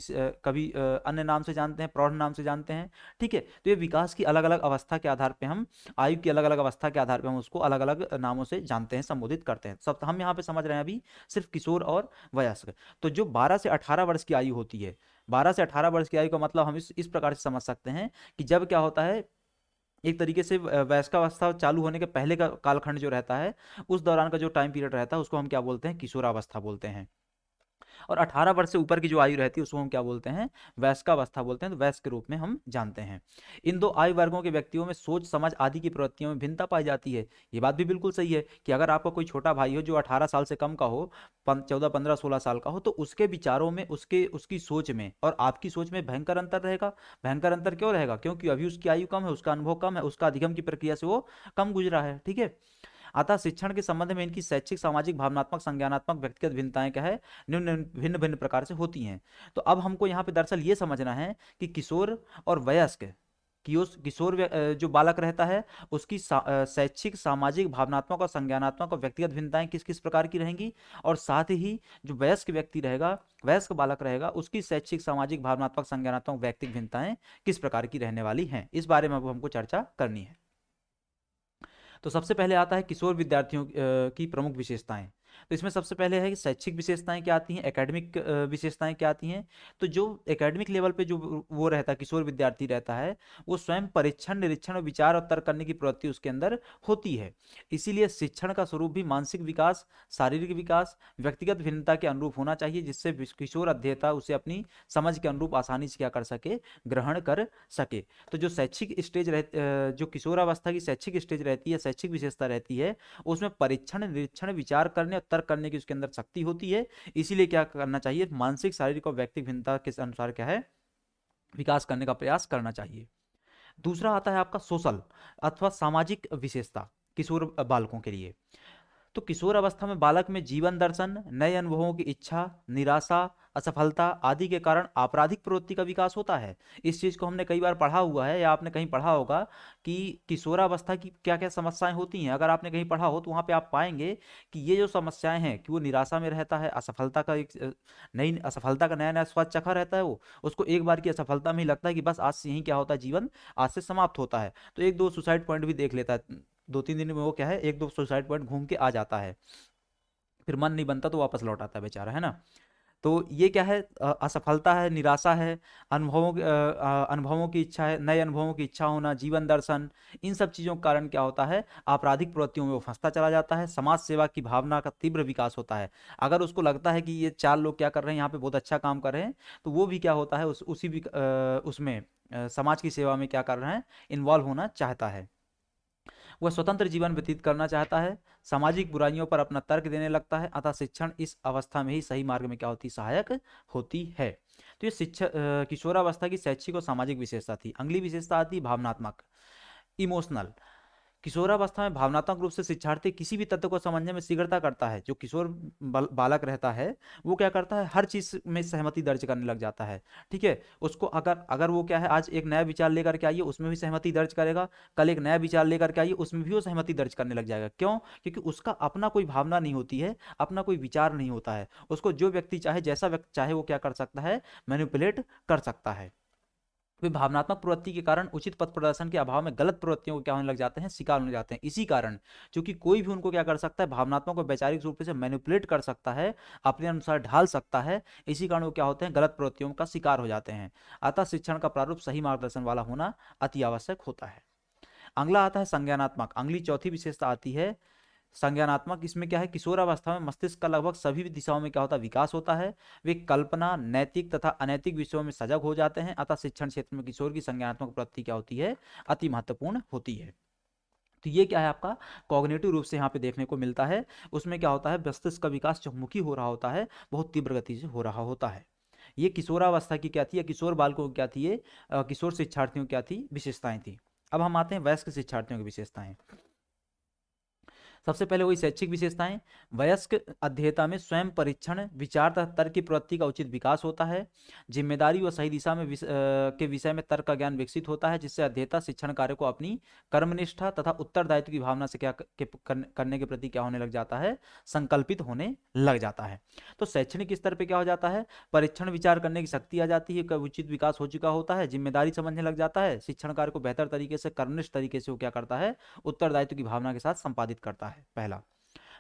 कभी अन्य नाम से जानते हैं, प्रौढ़ नाम से जानते हैं। ठीक है, तो ये विकास की अलग अलग अवस्था के आधार पर हम आयु की अलग अलग अवस्था के आधार पर हम उसको अलग अलग नामों से जानते हैं, संबोधित करते हैं। सब हम यहाँ पे समझ रहे हैं अभी सिर्फ किशोर और वयस्क। तो जो 12 से 18 वर्ष की आयु होती है, 12 से 18 वर्ष की आयु का मतलब हम इस प्रकार से समझ सकते हैं कि जब क्या होता है, एक तरीके से वयस्कावस्था चालू होने के पहले का कालखंड जो रहता है, उस दौरान का जो टाइम पीरियड रहता है उसको हम क्या बोलते हैं, किशोरावस्था बोलते हैं। और 18 वर्ष से ऊपर की जो आयु रहती है उसको हम क्या बोलते हैं, वयस्कावस्था बोलते हैं। तो वयस्क के रूप में हम जानते हैं। इन दो आयु वर्गों के व्यक्तियों में सोच समझ आदि की प्रवृत्तियों में भिन्नता पाई जाती है। ये बात भी बिल्कुल सही है कि अगर आपका कोई छोटा भाई हो जो 18 साल से कम का हो, 14, 15, 16 साल का हो, तो उसके विचारों में, उसकी सोच में और आपकी सोच में भयंकर अंतर रहेगा। भयंकर अंतर क्यों रहेगा? क्योंकि अभी उसकी आयु कम है, उसका अनुभव कम है, उसका अधिगम की प्रक्रिया से वो कम गुजरा है। ठीक है, अतः शिक्षण के संबंध में इनकी शैक्षिक, सामाजिक, भावनात्मक, संज्ञानात्मक, व्यक्तिगत भिन्नताएं क्या है, भिन्न भिन्न प्रकार से होती हैं। तो अब हमको यहाँ पे दरअसल ये समझना है कि किशोर और वयस्क, किशोर जो बालक रहता है उसकी शैक्षिक, सामाजिक, भावनात्मक और संज्ञानात्मक और व्यक्तिगत भिन्नताएं किस किस प्रकार की रहेंगी, और साथ ही जो वयस्क व्यक्ति रहेगा, वयस्क बालक रहेगा, उसकी शैक्षिक, सामाजिक, भावनात्मक, संज्ञानात्मक, व्यक्तिगत भिन्नताएं किस प्रकार की रहने वाली हैं, इस बारे में अब हमको चर्चा करनी है। तो सबसे पहले आता है किशोर विद्यार्थियों की प्रमुख विशेषताएं। तो इसमें सबसे पहले है कि शैक्षिक विशेषताएं क्या आती हैं, एकेडमिक विशेषताएं क्या आती हैं। तो जो एकेडमिक लेवल पे जो वो रहता है, किशोर विद्यार्थी रहता है, वो स्वयं परीक्षण, निरीक्षण और विचार और तर्क करने की प्रवृत्ति उसके अंदर होती है। इसीलिए शिक्षण का स्वरूप भी मानसिक विकास, शारीरिक विकास, व्यक्तिगत भिन्नता के अनुरूप होना चाहिए, जिससे किशोर अध्येता उसे अपनी समझ के अनुरूप आसानी से क्या कर सके, ग्रहण कर सके। तो जो शैक्षिक स्टेज जो किशोरावस्था की शैक्षिक स्टेज रहती है, शैक्षिक विशेषता रहती है, उसमें परीक्षण, निरीक्षण, विचार करने और तर्क करने की उसके अंदर शक्ति होती है। इसीलिए क्या करना चाहिए, मानसिक, शारीरिक और व्यक्तिगत भिन्नता के अनुसार क्या है, विकास करने का प्रयास करना चाहिए। दूसरा आता है आपका सोशल अथवा सामाजिक विशेषता किशोर बालकों के लिए। तो किशोर अवस्था में बालक में जीवन दर्शन, नए अनुभवों की इच्छा, निराशा, असफलता आदि के कारण आपराधिक प्रवृत्ति का विकास होता है। इस चीज को हमने कई बार पढ़ा हुआ है, या आपने कहीं पढ़ा होगा कि किशोरावस्था की क्या क्या समस्याएं होती हैं। अगर आपने कहीं पढ़ा हो तो वहां पे आप पाएंगे कि ये जो समस्याएं हैं, कि वो निराशा में रहता है, असफलता का एक नई असफलता का नया नया स्वाद चखा रहता है, वो उसको एक बार की असफलता में ही लगता है कि बस आज से यही क्या होता है, जीवन आज से समाप्त होता है। तो एक दो सुसाइड पॉइंट भी देख लेता है, 2-3 दिन में वो क्या है, एक दो सुसाइड पॉइंट घूम के आ जाता है, फिर मन नहीं बनता तो वापस लौट आता है बेचारा, है ना। तो ये क्या है, असफलता है, निराशा है, अनुभवों की इच्छा है, नए अनुभवों की इच्छा होना, जीवन दर्शन, इन सब चीज़ों के कारण क्या होता है, आपराधिक प्रवृत्तियों में वो फंसता चला जाता है। समाज सेवा की भावना का तीव्र विकास होता है। अगर उसको लगता है कि ये 4 लोग क्या कर रहे हैं यहाँ पे, बहुत अच्छा काम कर रहे हैं, तो वो भी क्या होता है, उसमें समाज की सेवा में क्या कर रहे हैं, इन्वॉल्व होना चाहता है। वह स्वतंत्र जीवन व्यतीत करना चाहता है, सामाजिक बुराइयों पर अपना तर्क देने लगता है। अतः शिक्षण इस अवस्था में ही सही मार्ग में क्या होती, सहायक होती है। तो ये किशोरावस्था की शैक्षिक और सामाजिक विशेषता थी। अगली विशेषता आती है भावनात्मक, इमोशनल। किशोरावस्था में भावनात्मक रूप से शिक्षार्थी किसी भी तत्व को समझने में शीघ्रता करता है। जो किशोर बालक रहता है वो क्या करता है, हर चीज में सहमति दर्ज करने लग जाता है। ठीक है, उसको अगर अगर वो क्या है, आज एक नया विचार लेकर के आइए उसमें भी सहमति दर्ज करेगा, कल एक नया विचार लेकर के आइए उसमें भी वो सहमति दर्ज करने लग जाएगा। क्यों? क्योंकि उसका अपना कोई भावना नहीं होती है, अपना कोई विचार नहीं होता है। उसको जो व्यक्ति चाहे, जैसा व्यक्ति चाहे, वो क्या कर सकता है, मैनिपुलेट कर सकता है। वे भावनात्मक प्रवृत्ति के कारण उचित पथ प्रदर्शन के अभाव में गलत प्रवृत्तियों को क्या होने लग जाते हैं, शिकार होने जाते हैं। इसी कारण क्योंकि कोई भी उनको क्या कर सकता है, भावनात्मक और वैचारिक रूप से मैनिपुलेट कर सकता है, अपने अनुसार ढाल सकता है, इसी कारण वो क्या होते हैं, गलत प्रवृत्तियों का शिकार हो जाते हैं। अतः शिक्षण का प्रारूप सही मार्गदर्शन वाला होना अति आवश्यक होता है। अगला आता है संज्ञानात्मक। अगली चौथी विशेषता आती है संज्ञानात्मक, इसमें क्या है, किशोरावस्था में मस्तिष्क का लगभग सभी दिशाओं में क्या होता है, विकास होता है। वे कल्पना, नैतिक तथा अनैतिक विषयों में सजग हो जाते हैं। अतः शिक्षण क्षेत्र में किशोर की संज्ञानात्मक प्रवृत्ति क्या होती है, अति महत्वपूर्ण होती है। तो ये क्या है आपका कॉग्निटिव रूप से यहाँ पे देखने को मिलता है। उसमें क्या होता है, मस्तिष्क का विकास चहुमुखी हो रहा होता है, बहुत तीव्र गति से हो रहा होता है। ये किशोरावस्था की क्या थी, या किशोर बालकों की क्या थी, ये किशोर शिक्षार्थियों की क्या थी, विशेषताएं थी। अब हम आते हैं वयस्क शिक्षार्थियों की विशेषताएं। सबसे पहले वही शैक्षिक विशेषताएं। वयस्क अध्येता में स्वयं परीक्षण, विचार तथा तर्क की प्रवृत्ति का उचित विकास होता है। जिम्मेदारी व सही दिशा में के विषय में तर्क का ज्ञान विकसित होता है, जिससे अध्येता शिक्षण कार्य को अपनी कर्मनिष्ठा तथा उत्तरदायित्व की भावना से करने के प्रति क्या होने लग जाता है, संकल्पित होने लग जाता है। तो शैक्षणिक स्तर पर क्या हो जाता है, परीक्षण विचार करने की शक्ति आ जाती है, उचित विकास हो चुका होता है, जिम्मेदारी समझने लग जाता है, शिक्षण कार्य को बेहतर तरीके से कर्मनिष्ठ तरीके से वो क्या करता है, उत्तरदायित्व की भावना के साथ संपादित करता है, पहला।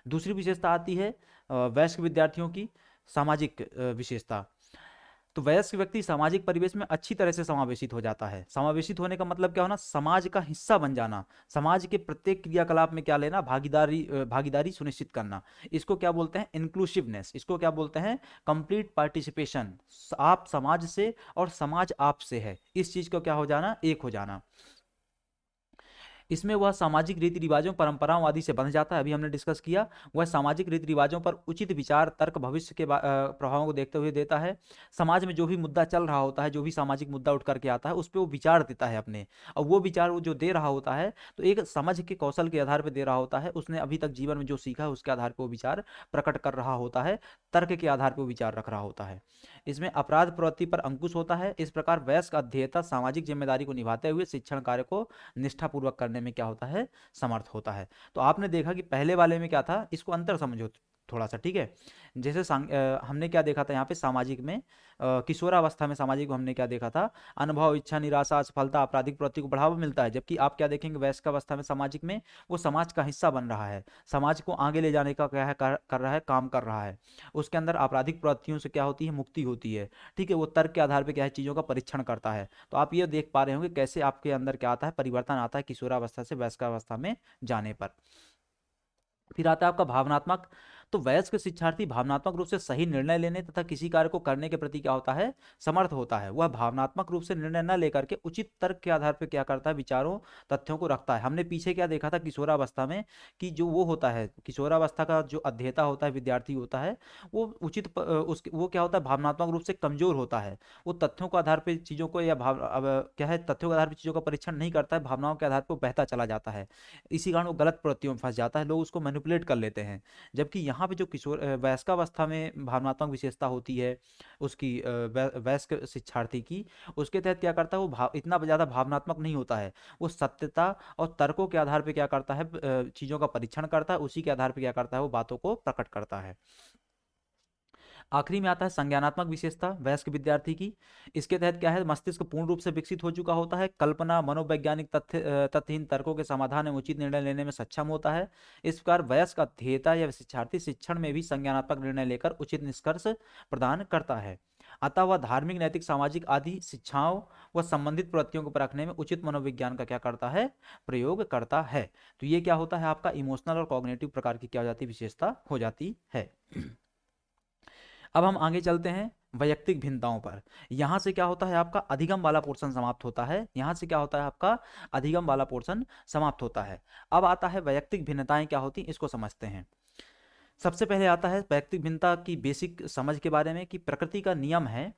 दूसरी विशेषता आती है वयस्क विद्यार्थियों की सामाजिक विशेषता। तो वयस्क व्यक्ति सामाजिक परिवेश में अच्छी तरह से समावेशित हो जाता है। समावेशित होने का मतलब क्या होना, समाज का हिस्सा बन जाना, समाज के प्रत्येक क्रियाकलाप में क्या लेना, भागीदारी सुनिश्चित करना। इसको क्या बोलते हैं, इंक्लूसिवनेस। इसको क्या बोलते हैं, कंप्लीट पार्टिसिपेशन। आप समाज से और समाज आप से है, इस चीज को क्या हो जाना, एक हो जाना। इसमें वह सामाजिक रीति रिवाजों, परंपराओं आदि से बंध जाता है, अभी हमने डिस्कस किया। वह सामाजिक रीति रिवाजों पर उचित विचार, तर्क भविष्य के प्रभावों को देखते हुए देता है। समाज में जो भी मुद्दा चल रहा होता है, जो भी सामाजिक मुद्दा उठ करके आता है, उस पर वो विचार देता है अपने। और वो विचार वो जो दे रहा होता है, तो एक समझ के कौशल के आधार पर दे रहा होता है। उसने अभी तक जीवन में जो सीखा है उसके आधार पर वो विचार प्रकट कर रहा होता है, तर्क के आधार पर वो विचार रख रहा होता है। इसमें अपराध प्रवृत्ति पर अंकुश होता है। इस प्रकार वयस्क अध्येता सामाजिक जिम्मेदारी को निभाते हुए शिक्षण कार्य को निष्ठापूर्वक करने में क्या होता है, समर्थ होता है। तो आपने देखा कि पहले वाले में क्या था, इसको अंतर समझो थोड़ा सा, ठीक है। जैसे हमने क्या देखा था यहाँ पे सामाजिक में, किशोरावस्था में सामाजिक में हमने क्या देखा था, अनुभव, इच्छा, निराशा, असफलता, आपराधिक प्रवृत्ति को बढ़ावा मिलता है। जबकि आप क्या देखेंगे वयस्क अवस्था में सामाजिक में, वो समाज का हिस्सा बन रहा है, समाज को आगे ले जाने का क्या है, कर रहा है, काम कर रहा है। उसके अंदर आपराधिक प्रवृत्तियों से क्या होती है, मुक्ति होती है, ठीक है। वो तर्क के आधार पर क्या है, चीज़ों का परीक्षण करता है। तो आप ये देख पा रहे होंगे कैसे आपके अंदर क्या आता है, परिवर्तन आता है किशोरावस्था से वयस्कावस्था में जाने पर। फिर आता है आपका भावनात्मक। तो वयस्क शिक्षार्थी भावनात्मक रूप से सही निर्णय लेने तथा किसी कार्य को करने के प्रति क्या होता है, समर्थ होता है। वह भावनात्मक रूप से निर्णय न लेकर के उचित तर्क के आधार पर क्या करता है, विचारों, तथ्यों को रखता है। हमने पीछे क्या देखा था किशोरावस्था में, कि जो वो होता है किशोरावस्था का जो अध्येता होता है, विद्यार्थी होता है, वो उसके वो क्या होता है, भावनात्मक रूप से कमजोर होता है। वो तथ्यों के आधार पर चीज़ों को, या क्या है, तथ्यों के आधार पर चीज़ों का परीक्षण नहीं करता है, भावनाओं के आधार पर बहता चला जाता है। इसी कारण वो गलत प्रवृत्तियों में फंस जाता है, लोग उसको मैनिपुलेट कर लेते हैं। जबकि यहाँ पे जो किशोर वयस्कावस्था में भावनात्मक विशेषता होती है उसकी, वयस्क शिक्षार्थी की, उसके तहत क्या करता है, वो इतना ज़्यादा भावनात्मक नहीं होता है। वो सत्यता और तर्कों के आधार पर क्या करता है, चीज़ों का परीक्षण करता है, उसी के आधार पर क्या करता है, वो बातों को प्रकट करता है। आखिरी में आता है संज्ञानात्मक विशेषता वयस्क विद्यार्थी की। इसके तहत क्या है, मस्तिष्क पूर्ण रूप से विकसित हो चुका होता है, कल्पना, मनोवैज्ञानिक तथ्यहीन तर्कों के समाधान एवं उचित निर्णय लेने में सक्षम होता है। इस प्रकार वयस्क अध्येता या शिक्षार्थी शिक्षण में भी संज्ञानात्मक निर्णय लेकर उचित निष्कर्ष प्रदान करता है। अतः वह धार्मिक, नैतिक, सामाजिक आदि शिक्षाओं व संबंधित प्रवृत्तियों को परखने में उचित मनोविज्ञान का क्या करता है, प्रयोग करता है। तो ये क्या होता है, आपका इमोशनल और कॉग्निटिव प्रकार की क्या हो जाती है, विशेषता हो जाती है। अब हम आगे चलते हैं वैयक्तिक भिन्नताओं पर। यहाँ से क्या होता है, आपका अधिगम वाला पोर्शन समाप्त होता है। यहाँ से क्या होता है, आपका अधिगम वाला पोर्शन समाप्त होता है। अब आता है वैयक्तिक भिन्नताएं क्या होती हैं, इसको समझते हैं। सबसे पहले आता है वैयक्तिक भिन्नता की बेसिक समझ के बारे में, कि प्रकृति का नियम है,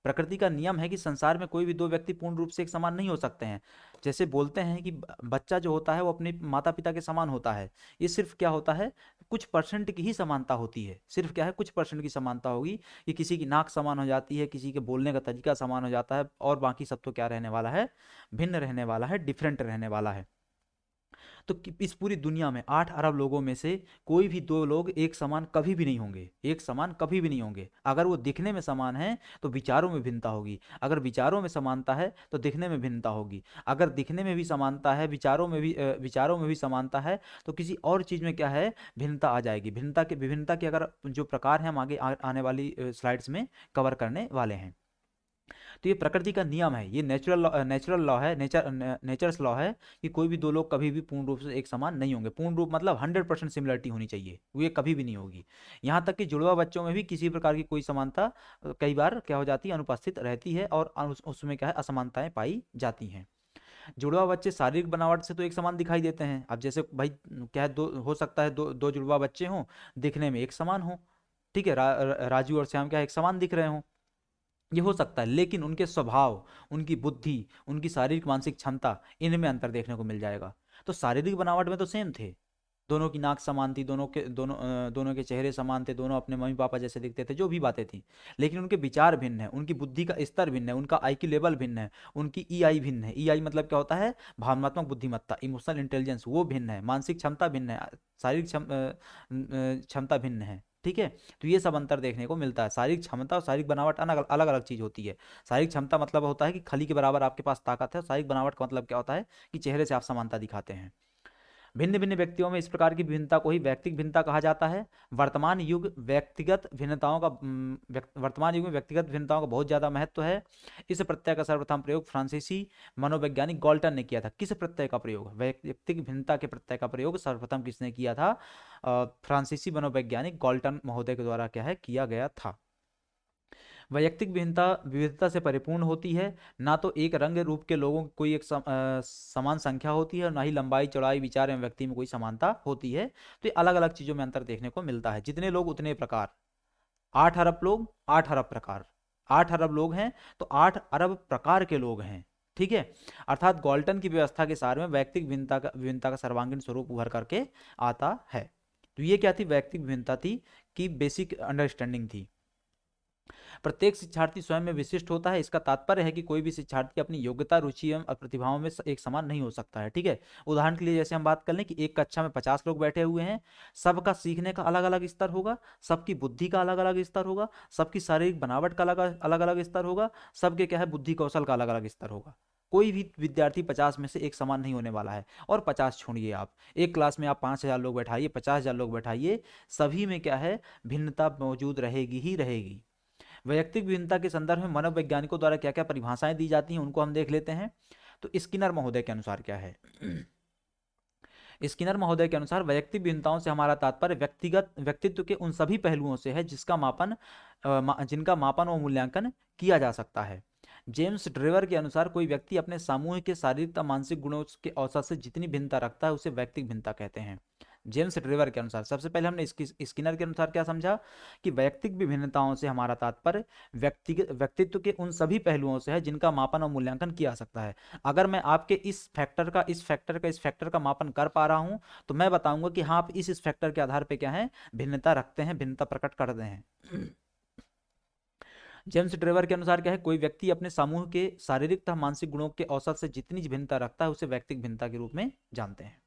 प्रकृति का नियम है कि संसार में कोई भी दो व्यक्ति पूर्ण रूप से एक समान नहीं हो सकते हैं। जैसे बोलते हैं कि बच्चा जो होता है वो अपने माता पिता के समान होता है, ये सिर्फ क्या होता है, कुछ परसेंट की ही समानता होती है। सिर्फ क्या है, कुछ परसेंट की समानता होगी, कि किसी की नाक समान हो जाती है, किसी के बोलने का तरीका समान हो जाता है, और बाकी सब तो क्या रहने वाला है, भिन्न रहने वाला है, डिफरेंट रहने वाला है। तो इस पूरी दुनिया में 8 अरब लोगों में से कोई भी दो लोग एक समान कभी भी नहीं होंगे, एक समान कभी भी नहीं होंगे। अगर वो दिखने में समान है तो विचारों में भिन्नता होगी, अगर विचारों में समानता है तो दिखने में भिन्नता होगी, अगर दिखने में भी समानता है, विचारों में भी समानता है, तो किसी और चीज़ में क्या है, भिन्नता आ जाएगी। विभिन्नता के अगर जो प्रकार हैं हम आगे आने वाली स्लाइड्स में कवर करने वाले हैं। तो ये प्रकृति का नियम है, ये नेचुरल लॉ है, नेचर्स लॉ है कि कोई भी दो लोग कभी भी पूर्ण रूप से एक समान नहीं होंगे। पूर्ण रूप मतलब 100% सिमिलरिटी होनी चाहिए, वो ये कभी भी नहीं होगी। यहाँ तक कि जुड़वा बच्चों में भी किसी प्रकार की कोई समानता कई बार क्या हो जाती है, अनुपस्थित रहती है, और उसमें क्या है, असमानताएं पाई जाती हैं। जुड़वा बच्चे शारीरिक बनावट से तो एक समान दिखाई देते हैं। अब जैसे भाई क्या है, दो हो सकता है दो दो जुड़वा बच्चे हों, दिखने में एक समान हो, ठीक है, राजू और श्याम क्या है, एक समान दिख रहे हों, ये हो सकता है, लेकिन उनके स्वभाव, उनकी बुद्धि, उनकी शारीरिक मानसिक क्षमता, इनमें अंतर देखने को मिल जाएगा। तो शारीरिक बनावट में तो सेम थे, दोनों की नाक समान थी, दोनों के चेहरे समान थे, दोनों अपने मम्मी पापा जैसे दिखते थे, जो भी बातें थी, लेकिन उनके विचार भिन्न है, उनकी बुद्धि का स्तर भिन्न है, उनका IQ लेवल भिन्न है, उनकी EI भिन्न है। EI मतलब क्या होता है, भावनात्मक बुद्धिमत्ता, इमोशनल इंटेलिजेंस, वो भिन्न है, मानसिक क्षमता भिन्न है, शारीरिक क्षमता भिन्न है, ठीक है। तो ये सब अंतर देखने को मिलता है। शारीरिक क्षमता और शारीरिक बनावट अलग अलग अलग चीज होती है। शारीरिक क्षमता मतलब होता है कि खली के बराबर आपके पास ताकत है, और शारीरिक बनावट का मतलब क्या होता है कि चेहरे से आप समानता दिखाते हैं। भिन्न भिन्न व्यक्तियों में इस प्रकार की भिन्नता को ही व्यक्तिक भिन्नता कहा जाता है। वर्तमान युग में व्यक्तिगत भिन्नताओं का बहुत ज्यादा महत्व है। इस प्रत्यय का सर्वप्रथम प्रयोग फ्रांसीसी मनोवैज्ञानिक गॉल्टन ने किया था। किस प्रत्यय का प्रयोग, व्यक्तिक भिन्नता के प्रत्यय का प्रयोग सर्वप्रथम किसने किया था, फ्रांसीसी मनोवैज्ञानिक गॉल्टन महोदय के द्वारा क्या है, किया गया था। वैयक्तिक भिन्नता विविधता से परिपूर्ण होती है। ना तो एक रंग रूप के लोगों की कोई एक समान संख्या होती है, और ना ही लंबाई चौड़ाई विचार एवं व्यक्ति में कोई समानता होती है। तो ये अलग अलग चीजों में अंतर देखने को मिलता है। जितने लोग उतने प्रकार, 8 अरब लोग 8 अरब प्रकार, 8 अरब लोग हैं तो 8 अरब प्रकार के लोग हैं, ठीक है। अर्थात गॉल्टन की व्यवस्था के सार में वैयक्तिक भिन्नता का सर्वांगीण स्वरूप उभर करके आता है। तो ये क्या थी, वैयक्तिक भिन्नता थी, कि बेसिक अंडरस्टैंडिंग थी। प्रत्येक शिक्षार्थी स्वयं में विशिष्ट होता है। इसका तात्पर्य है कि कोई भी शिक्षार्थी अपनी योग्यता, रुचि एवं प्रतिभाओं में एक समान नहीं हो सकता है, ठीक है। उदाहरण के लिए जैसे हम बात कर लें कि एक कक्षा में 50 लोग बैठे हुए हैं, सबका सीखने का अलग अलग स्तर होगा, सबकी बुद्धि का अलग अलग स्तर होगा, सबकी शारीरिक बनावट का अलग अलग स्तर होगा, सबके क्या है, बुद्धि कौशल का अलग अलग स्तर होगा। कोई भी विद्यार्थी 50 में से एक समान नहीं होने वाला है। और 50 छोड़िए, आप एक क्लास में आप 5,000 लोग बैठाइए, 50,000 लोग बैठाइए, सभी में क्या है, भिन्नता मौजूद रहेगी ही रहेगी। वैयक्तिक भिन्नता के संदर्भ में मनोवैज्ञानिकों द्वारा क्या क्या परिभाषाएं दी जाती हैं, उनको हम देख लेते हैं। तो स्किनर महोदय के अनुसार क्या है, स्किनर महोदय के अनुसार वैयक्तिक भिन्नताओं से हमारा तात्पर्य व्यक्तित्व के उन सभी पहलुओं से है जिनका मापन और मूल्यांकन किया जा सकता है। जेम्स ड्रेवर के अनुसार कोई व्यक्ति अपने समूह के शारीरिक तथा मानसिक गुणों के औसत से जितनी भिन्नता रखता है उसे वैयक्तिक भिन्नता कहते हैं। जेम्स ड्रेवर के अनुसार, सबसे पहले हमने स्किनर के अनुसार क्या समझा कि वैयक्तिक विभिन्नताओं से हमारा तात्पर्य व्यक्तित्व के उन सभी पहलुओं से है जिनका मापन और मूल्यांकन किया जा सकता है। अगर मैं आपके इस फैक्टर का मापन कर पा रहा हूं, तो मैं बताऊंगा कि हाँ, आप इस फैक्टर के आधार पर क्या है, भिन्नता रखते हैं, भिन्नता प्रकट करते हैं। जेम्स ट्रेवर के अनुसार क्या है, कोई व्यक्ति अपने समूह के शारीरिक तथा मानसिक गुणों के औसत से जितनी भिन्नता रखता है उसे वैयक्तिक भिन्नता के रूप में जानते हैं।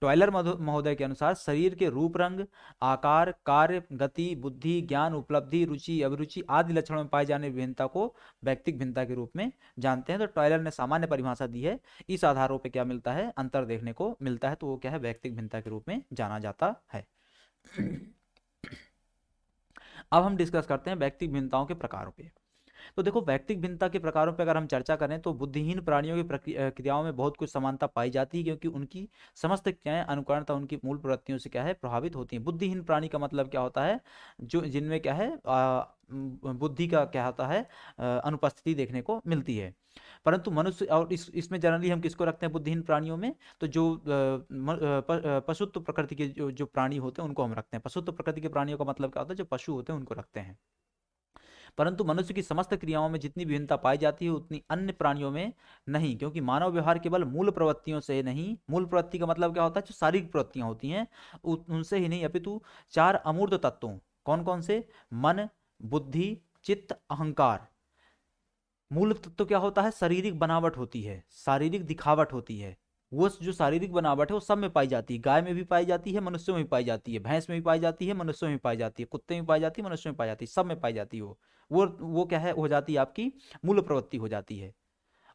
टॉयलर महोदय के अनुसार शरीर के रूप, रंग, आकार, कार्य, गति, बुद्धि, ज्ञान, उपलब्धि, रुचि, अभिरुचि आदि लक्षणों में पाई जाने भिन्नता को वैयक्तिक भिन्नता के रूप में जानते हैं। तो टॉयलर ने सामान्य परिभाषा दी है, इस आधारों पर क्या मिलता है, अंतर देखने को मिलता है, तो वो क्या है, वैयक्तिक भिन्नता के रूप में जाना जाता है। अब हम डिस्कस करते हैं वैयक्तिक भिन्नताओं के प्रकारों पे। तो देखो, वैयक्तिक भिन्नता के प्रकारों पर अगर हम चर्चा करें तो बुद्धिहीन प्राणियों की क्रियाओं में बहुत कुछ समानता पाई जाती है, क्योंकि उनकी समस्त क्रियाएं अनुकरणता उनकी मूल प्रवृत्तियों से क्या है, प्रभावित होती हैं। बुद्धिहीन प्राणी का मतलब क्या होता है, जो जिनमें क्या है, बुद्धि का क्या होता है, अनुपस्थिति देखने को मिलती है। परंतु मनुष्य, और इसमें जनरली हम किसको रखते हैं बुद्धिहीन प्राणियों में, तो जो पशुत्व प्रकृति के जो प्राणी होते हैं उनको हम रखते हैं। पशुत्व प्रकृति के प्राणियों का मतलब क्या होता है, जो पशु होते हैं उनको रखते हैं। परंतु मनुष्य की समस्त क्रियाओं में जितनी विभिन्नता पाई जाती है उतनी अन्य प्राणियों में नहीं, क्योंकि मानव व्यवहार केवल मूल प्रवृत्तियों से नहीं, मूल प्रवृत्ति का मतलब क्या होता है, जो शारीरिक प्रवृत्तियां होती हैं उनसे ही नहीं, अपितु 4 अमूर्त तत्वों, कौन कौन से, मन, बुद्धि, चित्त, अहंकार। मूल तत्व क्या होता है, शारीरिक बनावट होती है, शारीरिक दिखावट होती है। वो जो शारीरिक बनावट है वो सब में पाई जाती है, गाय में भी पाई जाती है, मनुष्यों में भी पाई जाती है, भैंस में भी पाई जाती है, मनुष्यों में भी पाई जाती है, कुत्ते में पाई जाती है, मनुष्यों में पाई जाती है, सब में पाई जाती है। वो क्या है, हो जाती है आपकी मूल प्रवृत्ति हो जाती है।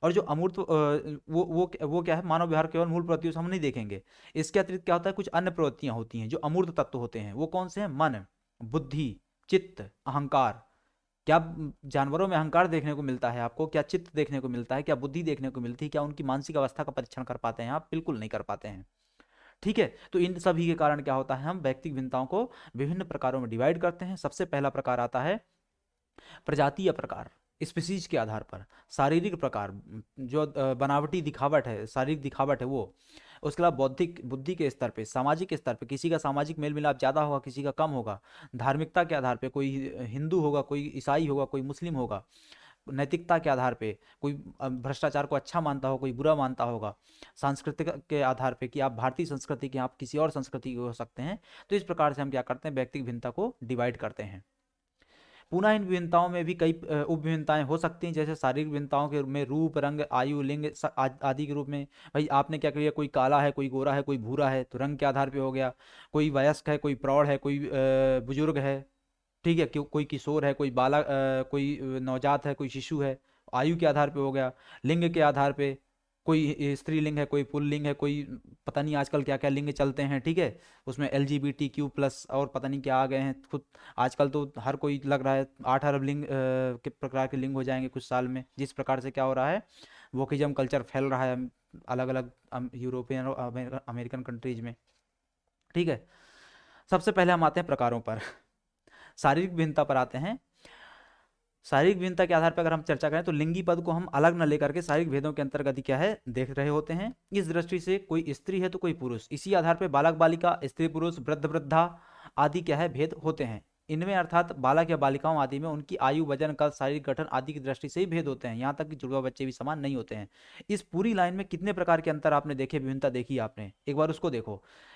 और जो अमूर्त वो क्या है, मानव व्यवहार केवल मूल प्रवृत्तियों से हम नहीं देखेंगे। इसके अतिरिक्त क्या होता है, कुछ अन्य प्रवृत्तियां होती हैं जो अमूर्त तत्व होते हैं। वो कौन से हैं, मन, बुद्धि, चित्त, अहंकार। क्या जानवरों में अहंकार देखने को मिलता है आपको? क्या चित्त देखने को मिलता है? क्या बुद्धि देखने को मिलती है? क्या उनकी मानसिक अवस्था का परीक्षण कर पाते हैं आप? बिल्कुल नहीं कर पाते हैं। ठीक है, तो इन सभी के कारण क्या होता है, हम व्यक्तिगत भिन्नताओं को विभिन्न प्रकारों में डिवाइड करते हैं। सबसे पहला प्रकार आता है प्रजातीय प्रकार, स्पीसीज के आधार पर। शारीरिक प्रकार, जो बनावटी दिखावट है, शारीरिक दिखावट है वो। उसके अलावा बौद्धिक बुद्धि के स्तर पे, सामाजिक स्तर पे, किसी का सामाजिक मेल मिलाप ज़्यादा होगा, किसी का कम होगा। धार्मिकता के आधार पे, कोई हिंदू होगा, कोई ईसाई होगा, कोई मुस्लिम होगा। नैतिकता के आधार पे, कोई भ्रष्टाचार को अच्छा मानता हो, कोई बुरा मानता होगा। सांस्कृतिक के आधार पे कि आप भारतीय संस्कृति के, आप किसी और संस्कृति के हो सकते हैं। तो इस प्रकार से हम क्या करते हैं, व्यक्तिगत भिन्नता को डिवाइड करते हैं। पुनः इन विभिन्नताओं में भी कई उप विभिन्नताएं हो सकती हैं, जैसे शारीरिक विभिन्नताओं के रूप में रूप, रंग, आयु, लिंग आदि के रूप में। भाई आपने क्या किया, कोई काला है, कोई गोरा है, कोई भूरा है, तो रंग के आधार पे हो गया। कोई वयस्क है, कोई प्रौढ़ है, कोई बुजुर्ग है। ठीक है, कोई किशोर है, कोई बालक, कोई नवजात है, कोई शिशु है। आयु के आधार पे हो गया। लिंग के आधार पे, कोई स्त्रीलिंग है, कोई पुल्लिंग है, कोई पता नहीं आजकल क्या क्या लिंग चलते हैं। ठीक है, उसमें LGBTQ+ और पता नहीं क्या आ गए हैं खुद। आजकल तो हर कोई लग रहा है 8 अरब लिंग के प्रकार के लिंग हो जाएंगे कुछ साल में। जिस प्रकार से क्या हो रहा है, वोकिज्म कल्चर फैल रहा है अलग अलग यूरोपियन और अमेरिकन कंट्रीज में। ठीक है, सबसे पहले हम आते हैं प्रकारों पर। शारीरिक भिन्नता पर आते हैं। शारीरिक भिन्नता के आधार पर अगर हम चर्चा करें तो लिंगी पद को हम अलग न लेकर के शारीरिक भेदों के अंतर्गत ही क्या है देख रहे होते हैं। इस दृष्टि से कोई स्त्री है तो कोई पुरुष, इसी आधार पर बालक बालिका, स्त्री पुरुष, वृद्ध वृद्धा आदि क्या है भेद होते हैं। इनमें अर्थात बालक या बालिकाओं आदि में उनकी आयु, वजन, कद, शारीरिक गठन आदि की दृष्टि से ही भेद होते हैं। यहाँ तक कि जुड़वा बच्चे भी समान नहीं होते हैं। इस पूरी लाइन में कितने प्रकार के अंतर आपने देखे, विभिन्नता देखी आपने, एक बार उसको देखो।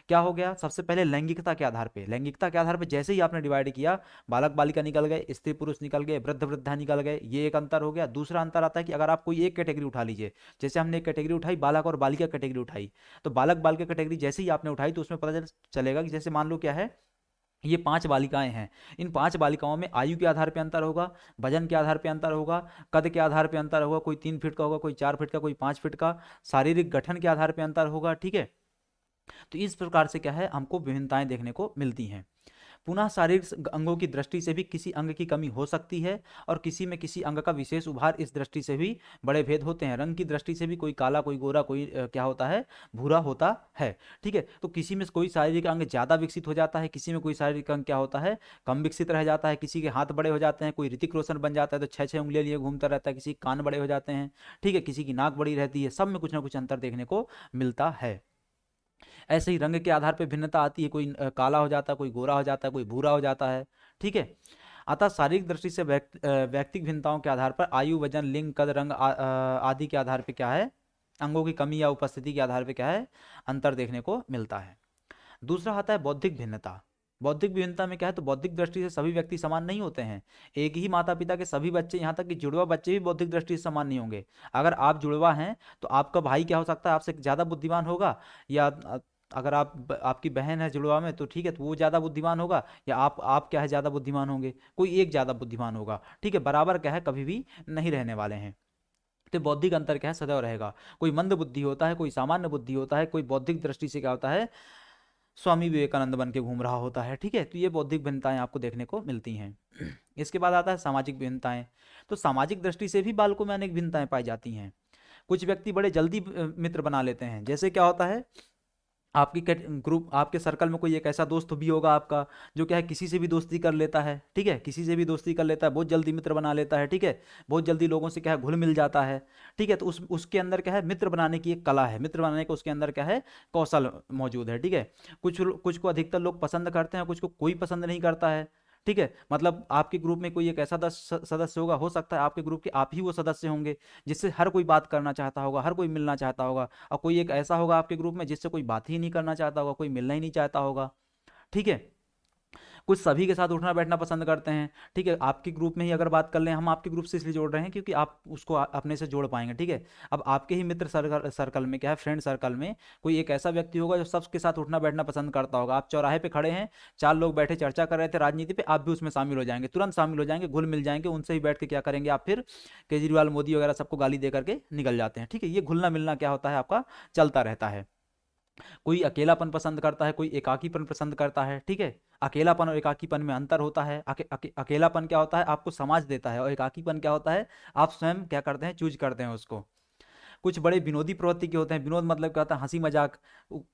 क्या हो गया, सबसे पहले लैंगिकता के आधार पे। लैंगिकता के आधार पे जैसे ही आपने डिवाइड किया, बालक बालिका निकल गए, स्त्री पुरुष निकल गए, वृद्ध वृद्धा निकल गए, ये एक अंतर हो गया। दूसरा अंतर आता है कि अगर आप कोई एक कैटेगरी उठा लीजिए, जैसे हमने एक कैटेगरी उठाई, बालक और बालिका कैटेगरी उठाई, तो बालक बालिका कैटेगरी जैसे ही आपने उठाई तो उसमें पता चलेगा कि जैसे मान लो क्या है, ये 5 बालिकाएं हैं। इन 5 बालिकाओं में आयु के आधार पे अंतर होगा, वजन के आधार पे अंतर होगा, कद के आधार पे अंतर होगा, कोई 3 फीट का होगा, कोई 4 फीट का, कोई 5 फीट का। शारीरिक गठन के आधार पे अंतर होगा। ठीक है, तो इस प्रकार से क्या है, हमको विभिन्नताएं देखने को मिलती हैं। पुनः शारीरिक अंगों की दृष्टि से भी किसी अंग की कमी हो सकती है, और किसी में किसी अंग का विशेष उभार, इस दृष्टि से भी बड़े भेद होते हैं। रंग की दृष्टि से भी कोई काला, कोई गोरा, कोई क्या होता है, भूरा होता है। ठीक है, तो किसी में कोई शारीरिक अंग ज़्यादा विकसित हो जाता है, किसी में कोई शारीरिक अंग क्या होता है, कम विकसित रह जाता है। किसी के हाथ बड़े हो जाते हैं, कोई ऋतिक रोशन बन जाता है तो 6 6 उंगलियां लिए घूमता रहता है, किसी के कान बड़े हो जाते हैं। ठीक है, किसी की नाक बड़ी रहती है। सब में कुछ ना कुछ अंतर देखने को मिलता है। ऐसे ही रंग के आधार पर भिन्नता आती है, कोई काला हो जाता है, कोई गोरा हो जाता है, कोई भूरा हो जाता है। ठीक है, अतः शारीरिक दृष्टि से व्यक्तिगत भिन्नताओं के आधार पर आयु, वजन, लिंग, कद, रंग आदि के आधार पर क्या है, अंगों की कमी या उपस्थिति के आधार पर क्या है, अंतर देखने को मिलता है। दूसरा आता है बौद्धिक भिन्नता। बौद्धिक भिन्नता में क्या है, तो बौद्धिक दृष्टि से सभी व्यक्ति समान नहीं होते हैं। एक ही माता पिता के सभी बच्चे, यहाँ तक कि जुड़वा बच्चे भी बौद्धिक दृष्टि से समान नहीं होंगे। अगर आप जुड़वा हैं तो आपका भाई क्या हो सकता है, आपसे ज़्यादा बुद्धिमान होगा, या अगर आपकी बहन है जुड़वा में तो ठीक है, तो वो ज़्यादा बुद्धिमान होगा, या आप क्या है ज़्यादा बुद्धिमान होंगे, कोई एक ज़्यादा बुद्धिमान होगा। ठीक है, बराबर क्या है कभी भी नहीं रहने वाले हैं। तो बौद्धिक अंतर क्या है, सदैव रहेगा। कोई मंद बुद्धि होता है, कोई सामान्य बुद्धि होता है, कोई बौद्धिक दृष्टि से क्या होता है, स्वामी विवेकानंद बन के घूम रहा होता है। ठीक है, तो ये बौद्धिक भिन्नताएं आपको देखने को मिलती हैं। इसके बाद आता है सामाजिक भिन्नताएं। तो सामाजिक दृष्टि से भी बालकों में अनेक भिन्नताएं पाई जाती हैं। कुछ व्यक्ति बड़े जल्दी मित्र बना लेते हैं। जैसे क्या होता है, आपकी ग्रुप, आपके सर्कल में कोई एक ऐसा दोस्त भी होगा आपका, जो क्या है किसी से भी दोस्ती कर लेता है। ठीक है, किसी से भी दोस्ती कर लेता है, बहुत जल्दी मित्र बना लेता है। ठीक है, बहुत जल्दी लोगों से क्या है घुल मिल जाता है। ठीक है, तो उसके अंदर क्या है, मित्र बनाने की एक कला है, मित्र बनाने का उसके अंदर क्या है, कौशल मौजूद है। ठीक है, कुछ को अधिकतर लोग पसंद करते हैं, कुछ को कोई पसंद नहीं करता है। ठीक है, मतलब आपके ग्रुप में कोई एक ऐसा सदस्य होगा, हो सकता है आपके ग्रुप के आप ही वो सदस्य होंगे जिससे हर कोई बात करना चाहता होगा, हर कोई मिलना चाहता होगा। और कोई एक ऐसा होगा आपके ग्रुप में जिससे कोई बात ही नहीं करना चाहता होगा, कोई मिलना ही नहीं चाहता होगा। ठीक है, कुछ सभी के साथ उठना बैठना पसंद करते हैं। ठीक है, आपके ग्रुप में ही अगर बात कर लें, हम आपके ग्रुप से इसलिए जोड़ रहे हैं क्योंकि आप उसको अपने से जोड़ पाएंगे। ठीक है, अब आपके ही मित्र सर्कल में क्या है, फ्रेंड सर्कल में कोई एक ऐसा व्यक्ति होगा जो सबके साथ उठना बैठना पसंद करता होगा। आप चौराहे पे खड़े हैं, 4 लोग बैठे चर्चा कर रहे थे राजनीति पे, आप भी उसमें शामिल हो जाएंगे, तुरंत शामिल हो जाएंगे, घुल मिल जाएंगे उनसे ही। बैठ के क्या करेंगे आप, फिर केजरीवाल, मोदी वगैरह सबको गाली दे करके निकल जाते हैं। ठीक है, ये घुलना मिलना क्या होता है आपका, चलता रहता है। कोई अकेलापन पसंद करता है, कोई एकाकीपन पसंद करता है, ठीक है। अकेलापन और एकाकीपन में अंतर होता है। अकेलापन क्या होता है, आपको समाज देता है, और एकाकीपन क्या होता है, आप स्वयं क्या करते हैं, चूज करते हैं उसको। कुछ बड़े विनोदी प्रवृत्ति के होते हैं। विनोद मतलब क्या होता है, हंसी मजाक।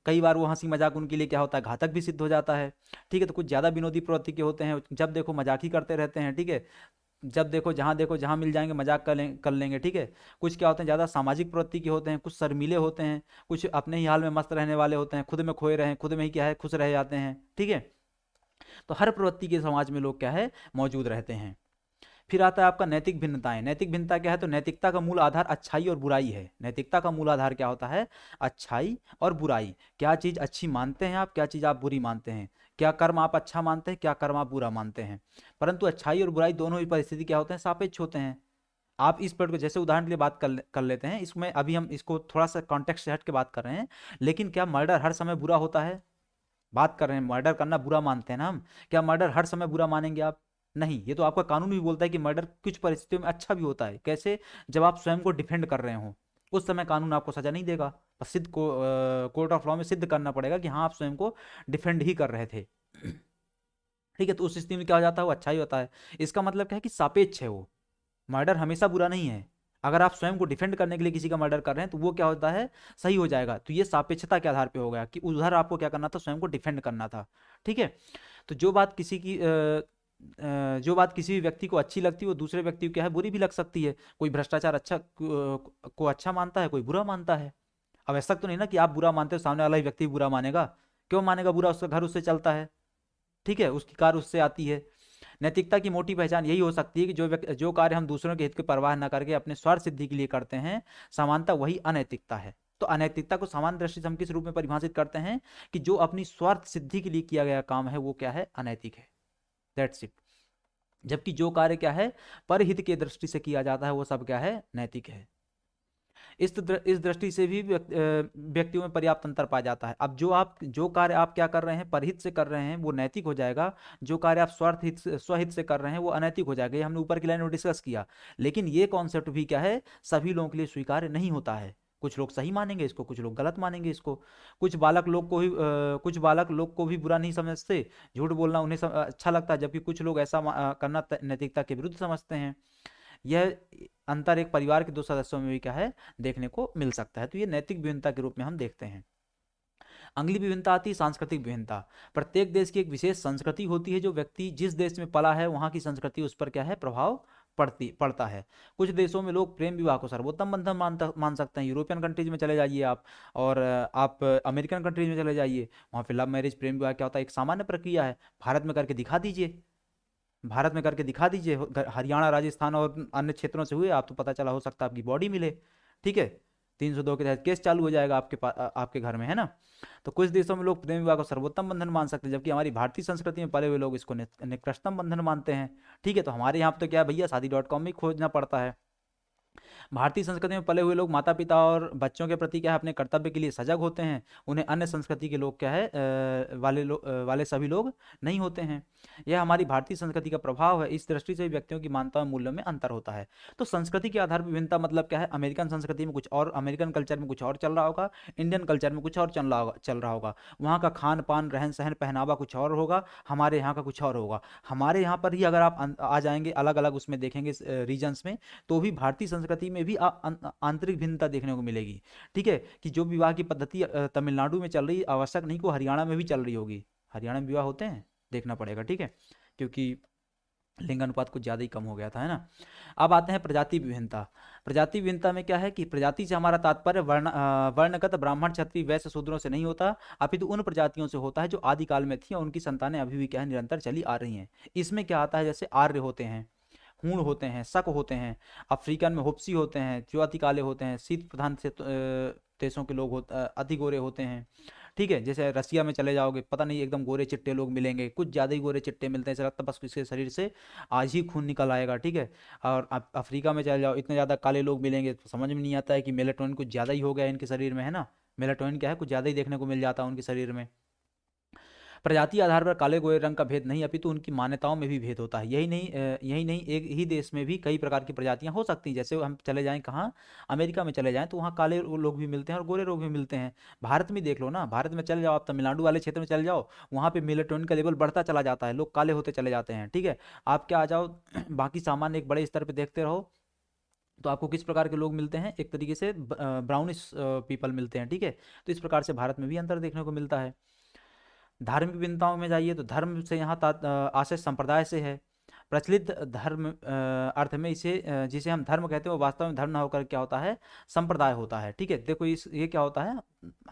कई बार वो हंसी मजाक उनके लिए क्या होता है, घातक भी सिद्ध हो जाता है, ठीक है। तो कुछ ज़्यादा विनोदी प्रवृत्ति के होते हैं, जब देखो मजाक ही करते रहते हैं, ठीक है। जब देखो जहाँ मिल जाएंगे मजाक कर लेंगे, ठीक है। कुछ क्या होते हैं, ज़्यादा सामाजिक प्रवृत्ति के होते हैं, कुछ शर्मीले होते हैं, कुछ अपने ही हाल में मस्त रहने वाले होते हैं, खुद में खोए रहे, खुद में ही क्या है, खुश रह जाते हैं, ठीक है। तो हर प्रवृत्ति के समाज में लोग क्या है, मौजूद रहते हैं। फिर आता है आपका नैतिक भिन्नताएं। नैतिक भिन्नता क्या है, तो नैतिकता का मूल आधार अच्छाई और बुराई है। नैतिकता का मूल आधार क्या होता है, अच्छाई और बुराई। क्या चीज़ अच्छी मानते हैं आप, क्या चीज़ आप बुरी मानते हैं, क्या कर्म आप अच्छा मानते हैं, क्या कर्म आप बुरा मानते हैं। परंतु अच्छाई और बुराई दोनों ही परिस्थिति क्या होते हैं, सापेक्ष होते हैं। आप इस पर को जैसे उदाहरण के लिए बात कर लेते हैं, इसमें अभी हम इसको थोड़ा सा कॉन्टेक्स्ट से हट के बात कर रहे हैं। लेकिन क्या मर्डर हर समय बुरा होता है, बात कर रहे हैं मर्डर करना बुरा मानते हैं ना हम, क्या मर्डर हर समय बुरा मानेंगे आप, नहीं। ये तो आपका कानून भी बोलता है कि मर्डर कुछ परिस्थितियों में अच्छा भी होता है। कैसे, जब आप स्वयं को डिफेंड कर रहे हो, उस समय कानून आपको सजा नहीं देगा, बस सिद्ध को कोर्ट ऑफ लॉ में सिद्ध करना पड़ेगा कि हाँ आप स्वयं को डिफेंड ही कर रहे थे, ठीक है। तो उस स्थिति में क्या हो जाता है, वो अच्छा ही होता है। इसका मतलब क्या है कि सापेक्ष है वो, मर्डर हमेशा बुरा नहीं है। अगर आप स्वयं को डिफेंड करने के लिए किसी का मर्डर कर रहे हैं तो वो क्या होता है, सही हो जाएगा। तो ये सापेक्षता के आधार पे हो गया कि उधर आपको क्या करना था, स्वयं को डिफेंड करना था, ठीक है। तो जो बात किसी भी व्यक्ति को अच्छी लगती है, वो दूसरे व्यक्ति को क्या है, बुरी भी लग सकती है। कोई भ्रष्टाचार अच्छा को अच्छा मानता है, कोई बुरा मानता है। अब ऐसा तो नहीं ना कि आप बुरा मानते हो, सामने वाला ही व्यक्ति बुरा मानेगा। क्यों मानेगा बुरा, उसका घर उससे चलता है, ठीक है, उसकी कार उससे आती है। नैतिकता की मोटी पहचान यही हो सकती है कि जो कार्य हम दूसरों के हित की परवाह न करके अपने स्वार्थ सिद्धि के लिए करते हैं, समानता वही अनैतिकता है। तो अनैतिकता को सामान्य दृष्टि से हम किस रूप में परिभाषित करते हैं, कि जो अपनी स्वार्थ सिद्धि के लिए किया गया काम है वो क्या है, अनैतिक है, दैट्स इट। जबकि जो कार्य क्या है, परहित के दृष्टि से किया जाता है, वो सब क्या है, नैतिक है। इस दृष्टि से भी व्यक्तियों में पर्याप्त अंतर पाया जाता है। अब जो कार्य आप क्या कर रहे हैं, परहित से कर रहे हैं, वो नैतिक हो जाएगा। जो कार्य आप स्वहित से कर रहे हैं, वो अनैतिक हो जाएगा। ये हमने ऊपर की लाइन में डिस्कस किया। लेकिन ये कॉन्सेप्ट भी क्या है, सभी लोगों के लिए स्वीकार्य नहीं होता है। कुछ लोग सही मानेंगे इसको, कुछ लोग गलत मानेंगे इसको। कुछ बालक लोग को भी बुरा नहीं समझते, झूठ बोलना उन्हें अच्छा लगता है, जबकि कुछ लोग ऐसा करना नैतिकता के विरुद्ध समझते हैं। यह अंतर एक परिवार के दो सदस्यों में भी क्या है, देखने को मिल सकता है। तो ये नैतिक विभिन्नता के रूप में हम देखते हैं। अगली विभिन्नता आती है सांस्कृतिक विभिन्नता। प्रत्येक देश की एक विशेष संस्कृति होती है। जो व्यक्ति जिस देश में पला है, वहाँ की संस्कृति उस पर क्या है, प्रभाव पड़ता है। कुछ देशों में लोग प्रेम विवाह को सर्वोत्तम बंधन मान सकते हैं। यूरोपियन कंट्रीज में चले जाइए आप, और आप अमेरिकन कंट्रीज में चले जाइए, वहाँ पे लव मैरिज, प्रेम विवाह क्या होता है, एक सामान्य प्रक्रिया है। भारत में करके दिखा दीजिए, भारत में करके दिखा दीजिए, हरियाणा राजस्थान और अन्य क्षेत्रों से हुए आप, तो पता चला हो सकता है आपकी बॉडी मिले, ठीक है। 302 के तहत केस चालू हो जाएगा आपके घर में, है ना। तो कुछ देशों में लोग प्रेम विवाह को सर्वोत्तम बंधन मान सकते हैं, जबकि हमारी भारतीय संस्कृति में पले हुए लोग इसको निकृष्टतम बंधन मानते हैं, ठीक है। तो हमारे यहाँ पे तो क्या है भैया, शादी.com में खोजना पड़ता है। भारतीय संस्कृति में पले हुए लोग माता पिता और बच्चों के प्रति क्या है, अपने कर्तव्य के लिए सजग होते हैं। उन्हें अन्य संस्कृति के लोग क्या है, वाले सभी लोग नहीं होते हैं। यह हमारी भारतीय संस्कृति का प्रभाव है। इस दृष्टि से व्यक्तियों की मान्यता और मूल्यों में अंतर होता है। तो संस्कृति के आधार पर विभिन्नता मतलब क्या है, अमेरिकन संस्कृति में कुछ और, अमेरिकन कल्चर में कुछ और चल रहा होगा, इंडियन कल्चर में कुछ और चल रहा होगा। वहाँ का खान पान, रहन सहन, पहनावा कुछ और होगा, हमारे यहाँ का कुछ और होगा। हमारे यहाँ पर ही अगर आप आ जाएंगे अलग अलग उसमें देखेंगे रीजन्स में, तो भी भारतीय संस्कृति में भी आंतरिक भिन्नता देखने को मिलेगी, ठीक है। कि जो विवाह की पद्धति तमिलनाडु में चल रही है, आवश्यक नहीं को हरियाणा में भी चल रही होगी। हरियाणा में विवाह होते हैं, देखना पड़ेगा, ठीक है, क्योंकि लिंग अनुपात कुछ ज़्यादा ही कम हो गया था, है ना। अब आते हैं प्रजाति विभिन्नता। प्रजाति विभिन्नता में क्या है कि प्रजाति से हमारा तात्पर्य वर्णगत ब्राह्मण, क्षत्रिय, वैश्य, शूद्रों से नहीं होता, अपितु उन प्रजातियों से होता है जो आदिकाल में थी और उनकी संतानें अभी भी क्या है, निरंतर चली आ रही हैं। इसमें क्या आता है, जैसे आर्य होते हैं, हूण होते हैं, शक होते हैं, अफ्रीकन में होप्सी होते हैं जो अति काले होते हैं, शीत प्रधान से देशों के लोग अति गोरे होते हैं, ठीक है। जैसे रसिया में चले जाओगे, पता नहीं एकदम गोरे चिट्टे लोग मिलेंगे, कुछ ज़्यादा ही गोरे चिट्टे मिलते हैं, ऐसा लगता है बस इसके शरीर से आज ही खून निकल आएगा, ठीक है। और अफ्रीका में चले जाओ, इतने ज़्यादा काले लोग मिलेंगे, तो समझ में नहीं आता है कि मेलाटोनिन कुछ ज़्यादा ही हो गया इनके शरीर में, है ना। मेलाटोनिन क्या है, कुछ ज़्यादा ही देखने को मिल जाता है उनके शरीर में। प्रजाति आधार पर काले गोरे रंग का भेद नहीं, अपितु उनकी मान्यताओं में भी भेद होता है। यही नहीं, एक ही देश में भी कई प्रकार की प्रजातियां हो सकती हैं। जैसे हम चले जाएं कहाँ, अमेरिका में चले जाएं तो वहाँ काले लोग भी मिलते हैं और गोरे लोग भी मिलते हैं। भारत में देख लो ना, भारत में चले जाओ, आप तमिलनाडु वाले क्षेत्र में चले जाओ, वहाँ पे मेलेटोनिन का लेवल बढ़ता चला जाता है, लोग काले होते चले जाते हैं। ठीक है, आप क्या आ जाओ बाकी सामान्य एक बड़े स्तर पर देखते रहो तो आपको किस प्रकार के लोग मिलते हैं, एक तरीके से ब्राउनिश पीपल मिलते हैं। ठीक है, तो इस प्रकार से भारत में भी अंतर देखने को मिलता है। धार्मिक भिन्नताओं में जाइए तो धर्म से यहाँ आशय संप्रदाय से है। प्रचलित धर्म अर्थ में इसे जिसे हम धर्म कहते हैं वो वास्तव में धर्म ना होकर क्या होता है, संप्रदाय होता है। ठीक है, देखो इस ये क्या होता है,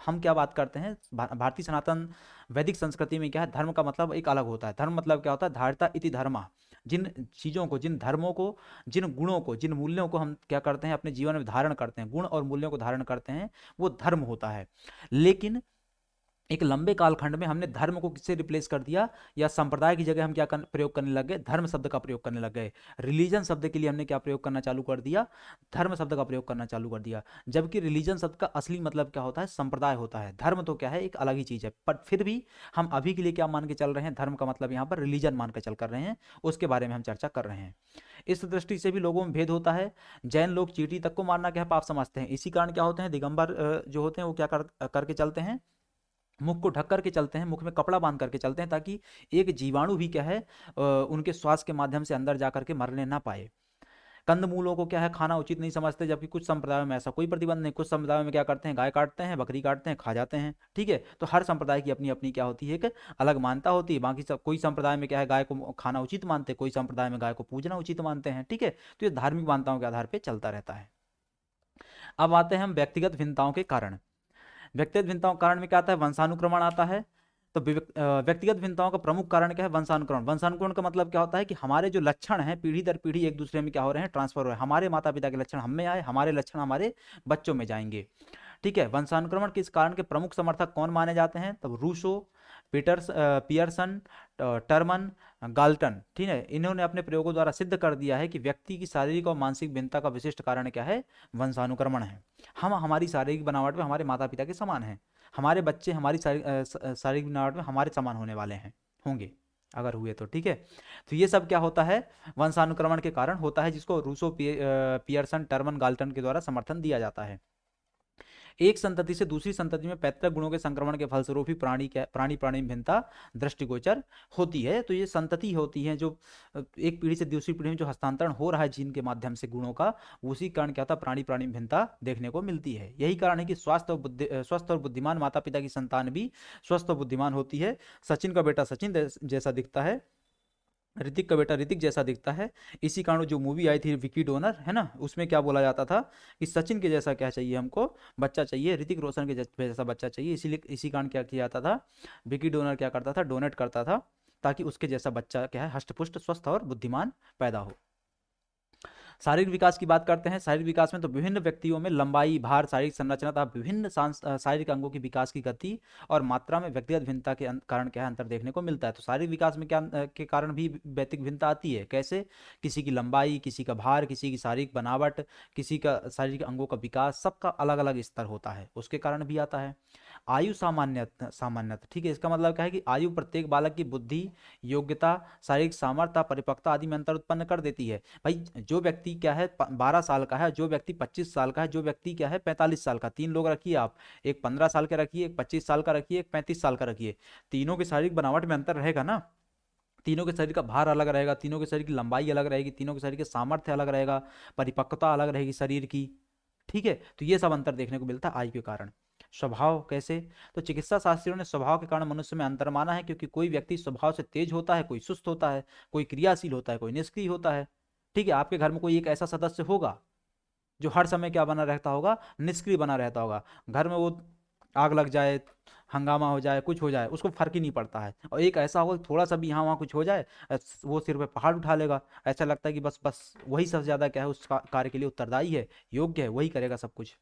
हम क्या बात करते हैं, भारतीय सनातन वैदिक संस्कृति में क्या है, धर्म का मतलब एक अलग होता है। धर्म मतलब क्या होता है, धार्ता इति धर्मा, जिन चीज़ों को, जिन धर्मों को, जिन गुणों को, जिन मूल्यों को हम क्या करते हैं अपने जीवन में धारण करते हैं, गुण और मूल्यों को धारण करते हैं, वो धर्म होता है। लेकिन एक लंबे कालखंड में हमने धर्म को किससे रिप्लेस कर दिया, या संप्रदाय की जगह हम क्या प्रयोग करने लग गए, धर्म शब्द का प्रयोग करने लग गए। रिलीजन शब्द के लिए हमने क्या प्रयोग करना चालू कर दिया, धर्म शब्द का प्रयोग करना चालू कर दिया। जबकि रिलीजन शब्द का असली मतलब क्या होता है, संप्रदाय होता है। धर्म तो क्या है, एक अलग ही चीज़ है, पर फिर भी हम अभी के लिए क्या मान के चल रहे हैं, धर्म का मतलब यहाँ पर रिलीजन मान के चल कर रहे हैं, उसके बारे में हम चर्चा कर रहे हैं। इस दृष्टि से भी लोगों में भेद होता है। जैन लोग चींटी तक को मारना क्या पाप समझते हैं, इसी कारण क्या होते हैं, दिगंबर जो होते हैं वो क्या करके चलते हैं, मुख को ढक करके चलते हैं, मुख में कपड़ा बांध करके चलते हैं, ताकि एक जीवाणु भी क्या है उनके श्वास के माध्यम से अंदर जा करके मरने ना पाए। कंदमूलों को क्या है, खाना उचित नहीं समझते, जबकि कुछ संप्रदायों में ऐसा कोई प्रतिबंध नहीं। कुछ संप्रदायों में क्या करते हैं, गाय काटते हैं, बकरी काटते हैं, खा जाते हैं। ठीक है, तो हर संप्रदाय की अपनी अपनी क्या होती है, एक अलग मान्यता होती है। बाकी सब, कोई संप्रदाय में क्या है, गाय को खाना उचित मानते, कोई संप्रदाय में गाय को पूजना उचित मानते हैं। ठीक है, तो ये धार्मिक मान्यताओं के आधार पर चलता रहता है। अब आते हैं हम व्यक्तिगत भिन्नताओं के कारण। व्यक्तिगत भिन्नताओं के कारण में क्या आता है, वंशानुक्रमण आता है। तो व्यक्तिगत भिन्नताओं का प्रमुख कारण क्या है, वंशानुक्रमण। वंशानुक्रमण का मतलब क्या होता है कि हमारे जो लक्षण हैं पीढ़ी दर पीढ़ी एक दूसरे में क्या हो रहे हैं, ट्रांसफर हो रहे हैं। हमारे माता पिता के लक्षण हम में आए, हमारे लक्षण हमारे बच्चों में जाएंगे। ठीक है, वंशानुक्रमण के इस कारण के प्रमुख समर्थक कौन माने जाते हैं, तब रूसो, पियर्सन, टर्मन, गाल्टन। ठीक है, इन्होंने अपने प्रयोगों द्वारा सिद्ध कर दिया है कि व्यक्ति की शारीरिक और मानसिक भिन्नता का विशिष्ट कारण क्या है, वंशानुक्रमण है। हम हमारी शारीरिक बनावट में हमारे माता पिता के समान हैं, हमारे बच्चे हमारी शारीरिक बनावट में हमारे समान होने वाले हैं, होंगे अगर हुए तो। ठीक है, तो ये सब क्या होता है, वंशानुक्रमण के कारण होता है, जिसको रूसो, पियर्सन, टर्मन, गाल्टन के द्वारा समर्थन दिया जाता है। एक संतति से दूसरी संतति में पैतृक गुणों के संक्रमण के फलस्वरूप ही प्राणी भिन्नता दृष्टिगोचर होती है। तो ये संतति होती है, जो एक पीढ़ी से दूसरी पीढ़ी में जो हस्तांतरण हो रहा है जीन के माध्यम से गुणों का, उसी कारण क्या होता है, प्राणी भिन्नता देखने को मिलती है। यही कारण है कि स्वस्थ और बुद्धिमान माता पिता की संतान भी स्वस्थ और बुद्धिमान होती है। सचिन का बेटा सचिन जैसा दिखता है, ऋतिक का बेटा ऋतिक जैसा दिखता है। इसी कारण जो मूवी आई थी विकी डोनर, है ना, उसमें क्या बोला जाता था कि सचिन के जैसा क्या चाहिए हमको, बच्चा चाहिए, ऋतिक रोशन के जैसा बच्चा चाहिए। इसीलिए इसी कारण क्या किया जाता था, विकी डोनर क्या करता था, डोनेट करता था, ताकि उसके जैसा बच्चा क्या है, हष्टपुष्ट, स्वस्थ और बुद्धिमान पैदा हो। शारीरिक विकास की बात करते हैं। शारीरिक विकास में तो विभिन्न व्यक्तियों में लंबाई, भार, शारीरिक संरचना तथा विभिन्न शारीरिक अंगों की विकास की गति और मात्रा में व्यक्तिगत भिन्नता के कारण क्या है, अंतर देखने को मिलता है। तो शारीरिक विकास में क्या के कारण भी व्यक्तिगत भिन्नता आती है, कैसे, किसी की लंबाई, किसी का भार, किसी की शारीरिक बनावट, किसी का शारीरिक अंगों का विकास, सबका अलग अलग स्तर होता है, उसके कारण भी आता है। आयु सामान्यता। ठीक है, इसका मतलब क्या है कि आयु प्रत्येक बालक की बुद्धि, योग्यता, शारीरिक सामर्थ्य, परिपक्वता आदि में अंतर उत्पन्न कर देती है। भाई जो व्यक्ति क्या है 12 साल का है, जो व्यक्ति 25 साल का है, जो व्यक्ति क्या है 45 साल का, 3 लोग रखिए आप, एक 15 साल का रखिए, एक 25 साल का रखिए, एक 35 साल का रखिए, तीनों की शारीरिक बनावट में अंतर रहेगा ना। तीनों के शरीर का भार अलग रहेगा, तीनों के शरीर की लंबाई अलग रहेगी, तीनों के शरीर के सामर्थ्य अलग रहेगा, परिपक्वता अलग रहेगी शरीर की। ठीक है, तो ये सब अंतर देखने को मिलता है आयु के कारण। स्वभाव कैसे, तो चिकित्सा शास्त्रियों ने स्वभाव के कारण मनुष्य में अंतर माना है, क्योंकि कोई व्यक्ति स्वभाव से तेज होता है, कोई सुस्त होता है, कोई क्रियाशील होता है, कोई निष्क्रिय होता है। ठीक है, आपके घर में कोई एक ऐसा सदस्य होगा जो हर समय क्या बना रहता होगा, निष्क्रिय बना रहता होगा। घर में वो आग लग जाए, हंगामा हो जाए, कुछ हो जाए, उसको फर्क ही नहीं पड़ता है। और एक ऐसा होगा थोड़ा सा भी यहाँ वहाँ कुछ हो जाए, वो सिर पे पहाड़ उठा लेगा। ऐसा लगता है कि बस बस वही सबसे ज़्यादा क्या है, उस कार्य के लिए उत्तरदायी है, योग्य है, वही करेगा सब कुछ।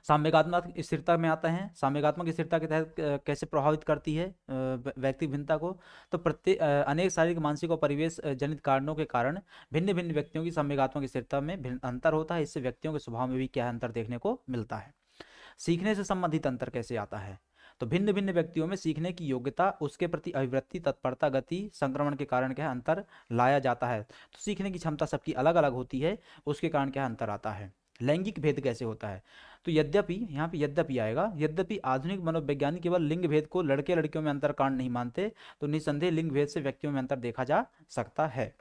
साम्यगात्मक स्थिरता में आता है। साम्यगात्मक स्थिरता के तहत कैसे प्रभावित करती है व्यक्तिगत भिन्नता को, तो प्रत्येक अनेक शारीरिक, मानसिक और परिवेश जनित कारणों के कारण भिन्न भिन्न व्यक्तियों की साम्यगात्मक स्थिरता में अंतर होता है। इससे व्यक्तियों के स्वभाव में भी क्या अंतर देखने को मिलता है। सीखने से संबंधित अंतर कैसे आता है, तो भिन्न भिन्न व्यक्तियों में सीखने की योग्यता, उसके प्रति अभिवृत्ति, तत्परता, गति, संक्रमण के कारण क्या है अंतर लाया जाता है। तो सीखने की क्षमता सबकी अलग अलग होती है, उसके कारण क्या अंतर आता है। लैंगिक भेद कैसे होता है, तो यद्यपि यहाँ पे यद्यपि आएगा, यद्यपि आधुनिक मनोवैज्ञानिक केवल लिंग भेद को लड़के लड़कियों में अंतर कारण नहीं मानते, तो निस्संदेह लिंग भेद से व्यक्तियों में अंतर देखा जा सकता है।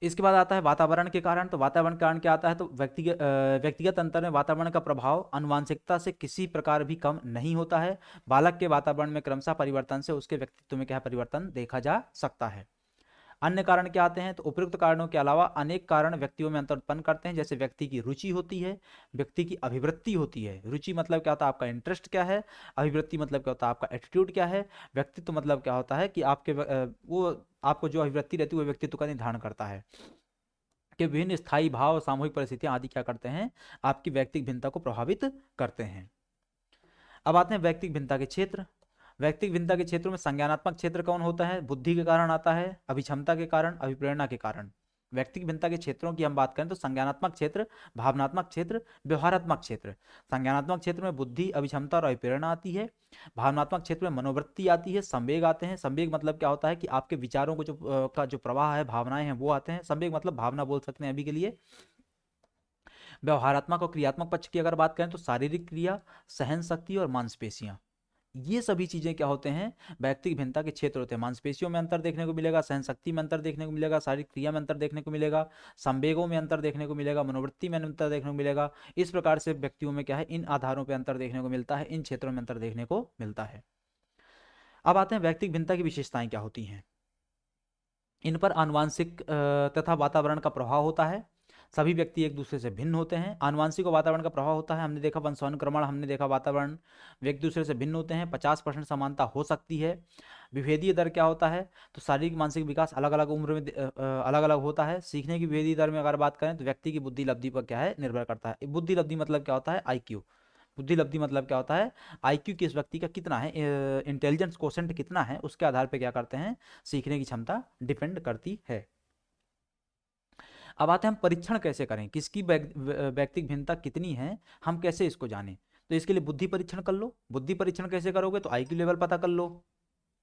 इसके बाद आता है वातावरण के कारण। तो वातावरण के कारण क्या आता है, तो व्यक्तिगत अंतर में वातावरण का प्रभाव आनुवांशिकता से किसी प्रकार भी कम नहीं होता है। बालक के वातावरण में क्रमशः परिवर्तन से उसके व्यक्तित्व में क्या परिवर्तन देखा जा सकता है। अन्य कारण क्या आते हैं, तो उपयुक्त कारणों के अलावा अनेक कारण व्यक्तियों में अंतर उत्पन्न करते हैं। जैसे व्यक्ति की रुचि होती है, व्यक्ति की अभिवृत्ति होती है। रुचि मतलब क्या होता है, आपका इंटरेस्ट क्या है। अभिवृत्ति मतलब क्या होता है, आपका एटीट्यूड क्या है। व्यक्तित्व मतलब क्या होता है कि आपके वो आपको जो अभिवृत्ति रहती है वो व्यक्तित्व का निर्धारण करता है कि विभिन्न स्थायी भाव, सामूहिक परिस्थितियां आदि क्या करते हैं, आपकी व्यक्तिगत भिन्नता को प्रभावित करते हैं। अब आते हैं व्यक्तिगत भिन्नता के क्षेत्र। व्यक्तिगत भिन्नता के क्षेत्रों में संज्ञानात्मक क्षेत्र कौन होता है, बुद्धि के कारण आता है, अभिक्षमता के कारण, अभिप्रेरणा के कारण। व्यक्तिगत भिन्नता के क्षेत्रों की हम बात करें तो संज्ञानात्मक क्षेत्र, भावनात्मक क्षेत्र, व्यवहारात्मक क्षेत्र। संज्ञानात्मक क्षेत्र में बुद्धि, अभिक्षमता और अभिप्रेरणा आती है। भावनात्मक क्षेत्र में मनोवृत्ति आती है, संवेग आते हैं। संवेग मतलब क्या होता है कि आपके विचारों को का जो प्रवाह है, भावनाएं हैं वो आते हैं। संवेग मतलब भावना बोल सकते हैं अभी के लिए। व्यवहारात्मक और क्रियात्मक पक्ष की अगर बात करें तो शारीरिक क्रिया, सहन शक्ति और मांसपेशियां, ये सभी चीजें क्या होते हैं, व्यक्तिगत भिन्नता के क्षेत्र होते हैं। मांसपेशियों में अंतर देखने को मिलेगा, सहन शक्ति में अंतर देखने को मिलेगा, शारीरिक क्रिया में अंतर देखने को मिलेगा, संवेगों में अंतर देखने को मिलेगा, मनोवृत्ति में अंतर देखने को मिलेगा। इस प्रकार से व्यक्तियों में क्या है, इन आधारों पर अंतर देखने को मिलता है, इन क्षेत्रों में अंतर देखने को मिलता है। अब आते हैं व्यक्तिगत भिन्नता की विशेषताएं क्या होती हैं। इन पर आनुवांशिक तथा वातावरण का प्रभाव होता है। सभी व्यक्ति एक दूसरे से भिन्न होते हैं। आनुवांशिक और वातावरण का प्रभाव होता है, हमने देखा वंशानुक्रमण, हमने देखा वातावरण, व्यक्ति दूसरे से भिन्न होते हैं। 50% समानता हो सकती है। विभेदीय दर क्या होता है, तो शारीरिक मानसिक विकास अलग अलग उम्र में अलग अलग होता है। सीखने की विभेदीय दर में अगर बात करें तो व्यक्ति की बुद्धि लब्धि पर क्या है, निर्भर करता है। बुद्धि लब्धि मतलब क्या होता है, आईक्यू। बुद्धि लब्धि मतलब क्या होता है, आईक्यू किस व्यक्ति का कितना है, इंटेलिजेंस कोशेंट कितना है, उसके आधार पर क्या करते हैं, सीखने की क्षमता डिपेंड करती है। अब आते हैं हम परीक्षण कैसे करें, किसकी व्यक्तिगत भिन्नता कितनी है, हम कैसे इसको जानें। तो इसके लिए बुद्धि परीक्षण कर लो। बुद्धि परीक्षण कैसे करोगे, तो आईक्यू लेवल पता कर लो।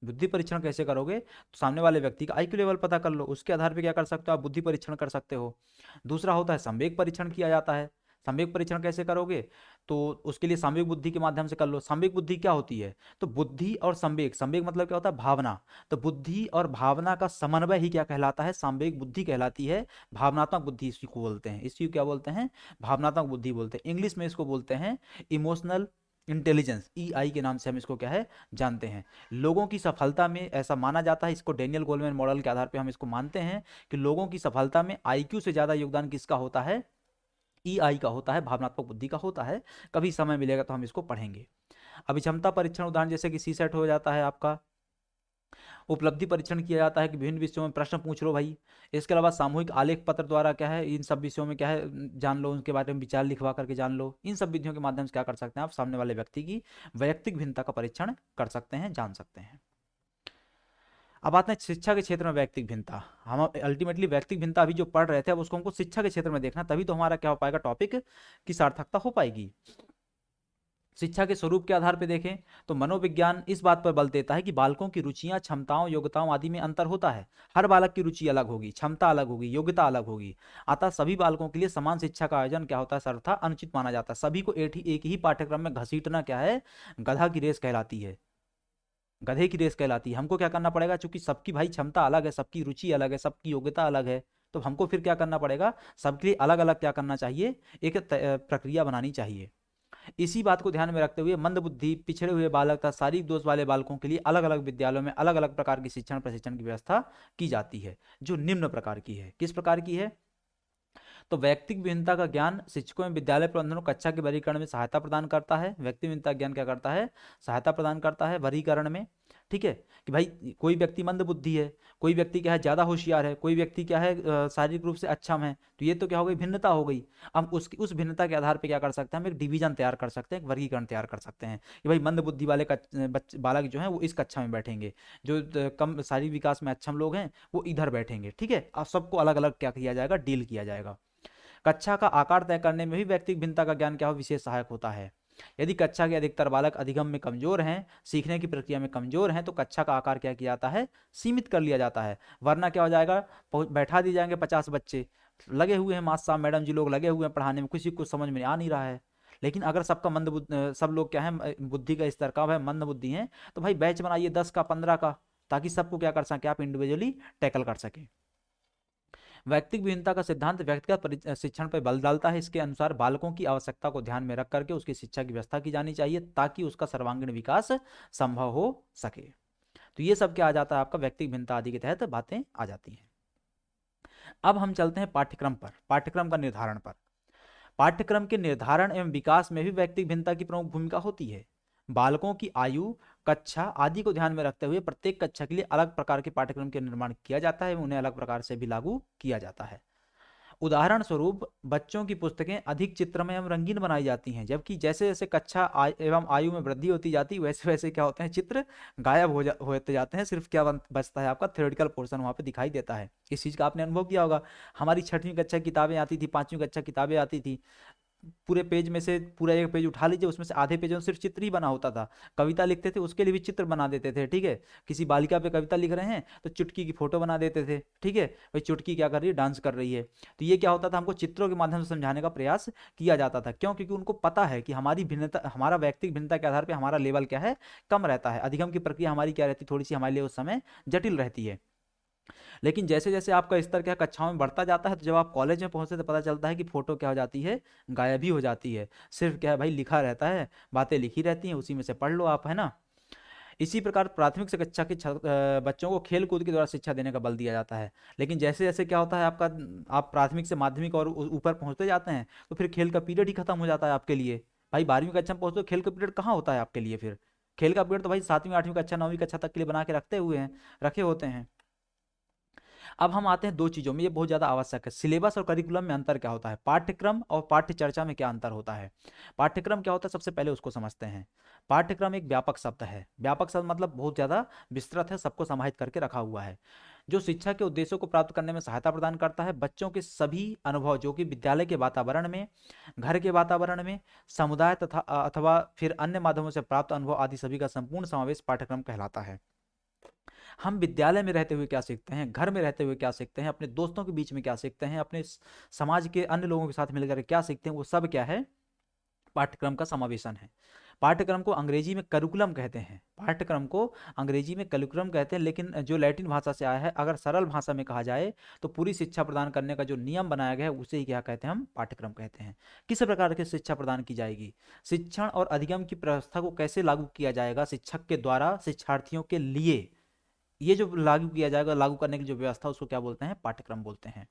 बुद्धि परीक्षण कैसे करोगे, तो सामने वाले व्यक्ति का आईक्यू लेवल पता कर लो, उसके आधार पर क्या कर सकते हो, आप बुद्धि परीक्षण कर सकते हो। दूसरा होता है संवेग परीक्षण किया जाता है। संवेग परीक्षण कैसे करोगे, तो उसके लिए सामयिक बुद्धि के माध्यम से कर लो। सामयिक बुद्धि क्या होती है, तो बुद्धि और संवेग, संवेग मतलब क्या होता है, भावना। तो बुद्धि और भावना का समन्वय ही क्या कहलाता है, सामयिक बुद्धि कहलाती है। भावनात्मक बुद्धि इसको बोलते हैं, इसको क्या बोलते हैं, भावनात्मक बुद्धि बोलते हैं। इंग्लिश में इसको बोलते हैं इमोशनल इंटेलिजेंस, ईआई के नाम से हम इसको क्या है जानते हैं। लोगों की सफलता में ऐसा माना जाता है, इसको डेनियल गोलमैन मॉडल के आधार पर हम इसको मानते हैं कि लोगों की सफलता में आईक्यू से ज्यादा योगदान किसका होता है, ईआई का होता है, भावनात्मक बुद्धि का होता है। कभी समय मिलेगा तो हम इसको पढ़ेंगे। अभिक्षमता परीक्षण उदाहरण जैसे कि सीसेट हो जाता है आपका। उपलब्धि परीक्षण किया जाता है कि विभिन्न विषयों में प्रश्न पूछ लो भाई। इसके अलावा सामूहिक आलेख पत्र द्वारा क्या है, इन सब विषयों में क्या है जान लो, उनके बारे में विचार लिखवा करके जान लो। इन सब विधियों के माध्यम से क्या कर सकते हैं, आप सामने वाले व्यक्ति की वैयक्तिक भिन्नता का परीक्षण कर सकते हैं, जान सकते हैं। अब आते हैं शिक्षा के क्षेत्र में व्यक्तिगत भिन्नता। हम अल्टीमेटली व्यक्तिगत भिन्नता अभी जो पढ़ रहे थे, अब उसको हमको शिक्षा के क्षेत्र में देखना, तभी तो हमारा क्या हो पाएगा, टॉपिक की सार्थकता हो पाएगी। शिक्षा के स्वरूप के आधार पर देखें तो मनोविज्ञान इस बात पर बल देता है कि बालकों की रुचियां, क्षमताओं, योग्यताओं आदि में अंतर होता है। हर बालक की रुचि अलग होगी, क्षमता अलग होगी, योग्यता अलग होगी। अतः सभी बालकों के लिए समान शिक्षा का आयोजन क्या होता है, सर्वथा अनुचित माना जाता है। सभी को एक ही पाठ्यक्रम में घसीटना क्या है, गधा की रेस कहलाती है, गधे की रेस कहलाती है। हमको क्या करना पड़ेगा, चूंकि सबकी भाई क्षमता अलग है, सबकी रुचि अलग है, सबकी योग्यता अलग है, तो हमको फिर क्या करना पड़ेगा, सबके लिए अलग अलग क्या करना चाहिए, एक प्रक्रिया बनानी चाहिए। इसी बात को ध्यान में रखते हुए मंदबुद्धि, पिछड़े हुए बालक तथा शारीरिक दोष वाले बालकों के लिए अलग अलग विद्यालयों में अलग अलग प्रकार की शिक्षण प्रशिक्षण की व्यवस्था की जाती है, जो निम्न प्रकार की है। किस प्रकार की है, तो व्यक्तिगत भिन्नता का ज्ञान शिक्षकों एवं विद्यालय प्रबंधनों कक्षा के वर्गीकरण में सहायता प्रदान करता है। व्यक्तिगत भिन्नता ज्ञान क्या करता है, सहायता प्रदान करता है वर्गीकरण में। ठीक है, कि भाई कोई व्यक्ति मंद बुद्धि है, कोई व्यक्ति क्या है ज्यादा होशियार है, कोई व्यक्ति क्या है शारीरिक रूप से अक्षम है, तो ये तो क्या हो गई, भिन्नता हो गई। अब उस भिन्नता के आधार पर क्या कर सकते हैं, हम एक डिवीजन तैयार कर सकते हैं, एक वर्गीकरण तैयार कर सकते हैं कि भाई मंद बुद्धि वाले बालक जो है वो इस कक्षा में बैठेंगे, जो कम शारीरिक विकास में अक्षम लोग हैं वो इधर बैठेंगे। ठीक है, अब सबको अलग अलग क्या किया जाएगा, डील किया जाएगा। कक्षा का आकार तय करने में भी व्यक्तिगत भिन्नता का ज्ञान क्या हो, विशेष सहायक होता है। यदि कक्षा के अधिकतर बालक अधिगम में कमजोर हैं, सीखने की प्रक्रिया में कमजोर हैं, तो कक्षा का आकार क्या किया जाता है, सीमित कर लिया जाता है। वरना क्या हो जाएगा, बैठा दिए जाएंगे 50 बच्चे, लगे हुए हैं मास्टर साहब मैडम जी लोग लगे हुए हैं पढ़ाने में, किसी को समझ में आ नहीं रहा है। लेकिन अगर सबका सब लोग क्या है, बुद्धि का स्तर कम है, मंद बुद्धि है, तो भाई बैच बनाइए 10 का 15 का, ताकि सबको क्या कर सके, आप इंडिविजुअली टैकल कर सके। व्यक्तिगत भिन्नता का सिद्धांत व्यक्तिगत शिक्षण पर बल डालता है। इसके अनुसार बालकों की आवश्यकता को ध्यान में रख करके उसकी शिक्षा की व्यवस्था की जानी चाहिए, ताकि उसका सर्वांगीण विकास संभव हो सके। तो ये सब क्या आ जाता है, आपका व्यक्तिगत भिन्नता आदि के तहत बातें आ जाती हैं। अब हम चलते हैं पाठ्यक्रम पर, पाठ्यक्रम का निर्धारण पर। पाठ्यक्रम के निर्धारण एवं विकास में भी व्यक्तिगत भिन्नता की प्रमुख भूमिका होती है। बालकों की आयु, कक्षा आदि को ध्यान में रखते हुए प्रत्येक कक्षा के लिए अलग प्रकार के पाठ्यक्रम के निर्माण किया जाता है, उन्हें अलग प्रकार से भी लागू किया जाता है। उदाहरण स्वरूप बच्चों की पुस्तकें अधिक चित्रमय एवं रंगीन बनाई जाती हैं, जबकि जैसे जैसे कक्षा एवं आयु में वृद्धि होती जाती है, वैसे वैसे क्या होते हैं, चित्र गायब होते जाते हैं। सिर्फ क्या बचता है, आपका थ्योरेटिकल पोर्शन वहाँ पे दिखाई देता है। इस चीज़ का आपने अनुभव किया होगा। हमारी 6वीं कक्षा किताबें आती थी, 5वीं कक्षा किताबें आती थी, पूरे पेज में से पूरा एक पेज उठा लीजिए, उसमें से आधे पेज में सिर्फ चित्र ही बना होता था। कविता लिखते थे, उसके लिए भी चित्र बना देते थे, ठीक है। किसी बालिका पे कविता लिख रहे हैं तो चुटकी की फोटो बना देते थे, ठीक है, भाई चुटकी क्या कर रही है, डांस कर रही है। तो ये क्या होता था, हमको चित्रों के माध्यम से समझाने का प्रयास किया जाता था। क्यों? क्योंकि उनको पता है कि हमारी भिन्नता, हमारा व्यक्तिगत भिन्नता के आधार पर हमारा लेवल क्या है, कम रहता है। अधिगम की प्रक्रिया हमारी क्या रहती है, थोड़ी सी हमारे लिए उस समय जटिल रहती है। लेकिन जैसे जैसे आपका स्तर क्या कक्षाओं में बढ़ता जाता है, तो जब आप कॉलेज में पहुंचते तो पता चलता है कि फोटो क्या हो जाती है, गायब ही हो जाती है। सिर्फ क्या है भाई, लिखा रहता है, बातें लिखी रहती हैं, उसी में से पढ़ लो आप, है ना। इसी प्रकार प्राथमिक से कक्षा के बच्चों को खेल कूद के द्वारा शिक्षा देने का बल दिया जाता है। लेकिन जैसे जैसे क्या होता है आपका, आप प्राथमिक से माध्यमिक और ऊपर पहुंचते जाते हैं, तो फिर खेल का पीरियड ही खत्म हो जाता है आपके लिए। भाई 12वीं कक्षा में पहुंचते हो, खेल का पीरियड कहाँ होता है आपके लिए फिर। खेल का पीरियड तो भाई 7वीं 8वीं कक्षा 9वीं कक्षा तक के लिए बना के रखते हुए हैं, रखे होते हैं। अब हम आते हैं दो चीज़ों में, ये बहुत ज़्यादा आवश्यक है। सिलेबस और करिकुलम में अंतर क्या होता है, पाठ्यक्रम और पाठ्य चर्चा में क्या अंतर होता है। पाठ्यक्रम क्या होता है, सबसे पहले उसको समझते हैं। पाठ्यक्रम एक व्यापक शब्द है, व्यापक शब्द मतलब बहुत ज़्यादा विस्तृत है, सबको समाहित करके रखा हुआ है, जो शिक्षा के उद्देश्यों को प्राप्त करने में सहायता प्रदान करता है। बच्चों के सभी अनुभव जो कि विद्यालय के वातावरण में, घर के वातावरण में, समुदाय तथा अथवा फिर अन्य माध्यमों से प्राप्त अनुभव आदि सभी का संपूर्ण समावेश पाठ्यक्रम कहलाता है। हम विद्यालय में रहते हुए क्या सीखते हैं, घर में रहते हुए क्या सीखते हैं, अपने दोस्तों के बीच में क्या सीखते हैं, अपने समाज के अन्य लोगों के साथ मिलकर क्या सीखते हैं, वो सब क्या है, पाठ्यक्रम का समावेशन है। पाठ्यक्रम को अंग्रेजी में करिकुलम कहते हैं, पाठ्यक्रम को अंग्रेजी में करिकुलम कहते हैं, लेकिन जो लैटिन भाषा से आया है, अगर सरल भाषा में कहा जाए तो पूरी शिक्षा प्रदान करने का जो नियम बनाया गया है उसे ही क्या कहते हैं, हम पाठ्यक्रम कहते हैं। किस प्रकार की शिक्षा प्रदान की जाएगी, शिक्षण और अधिगम की व्यवस्था को कैसे लागू किया जाएगा शिक्षक के द्वारा शिक्षार्थियों के लिए, ये जो लागू किया जाएगा, लागू करने की जो व्यवस्था, उसको क्या बोलते हैं, पाठ्यक्रम बोलते हैं।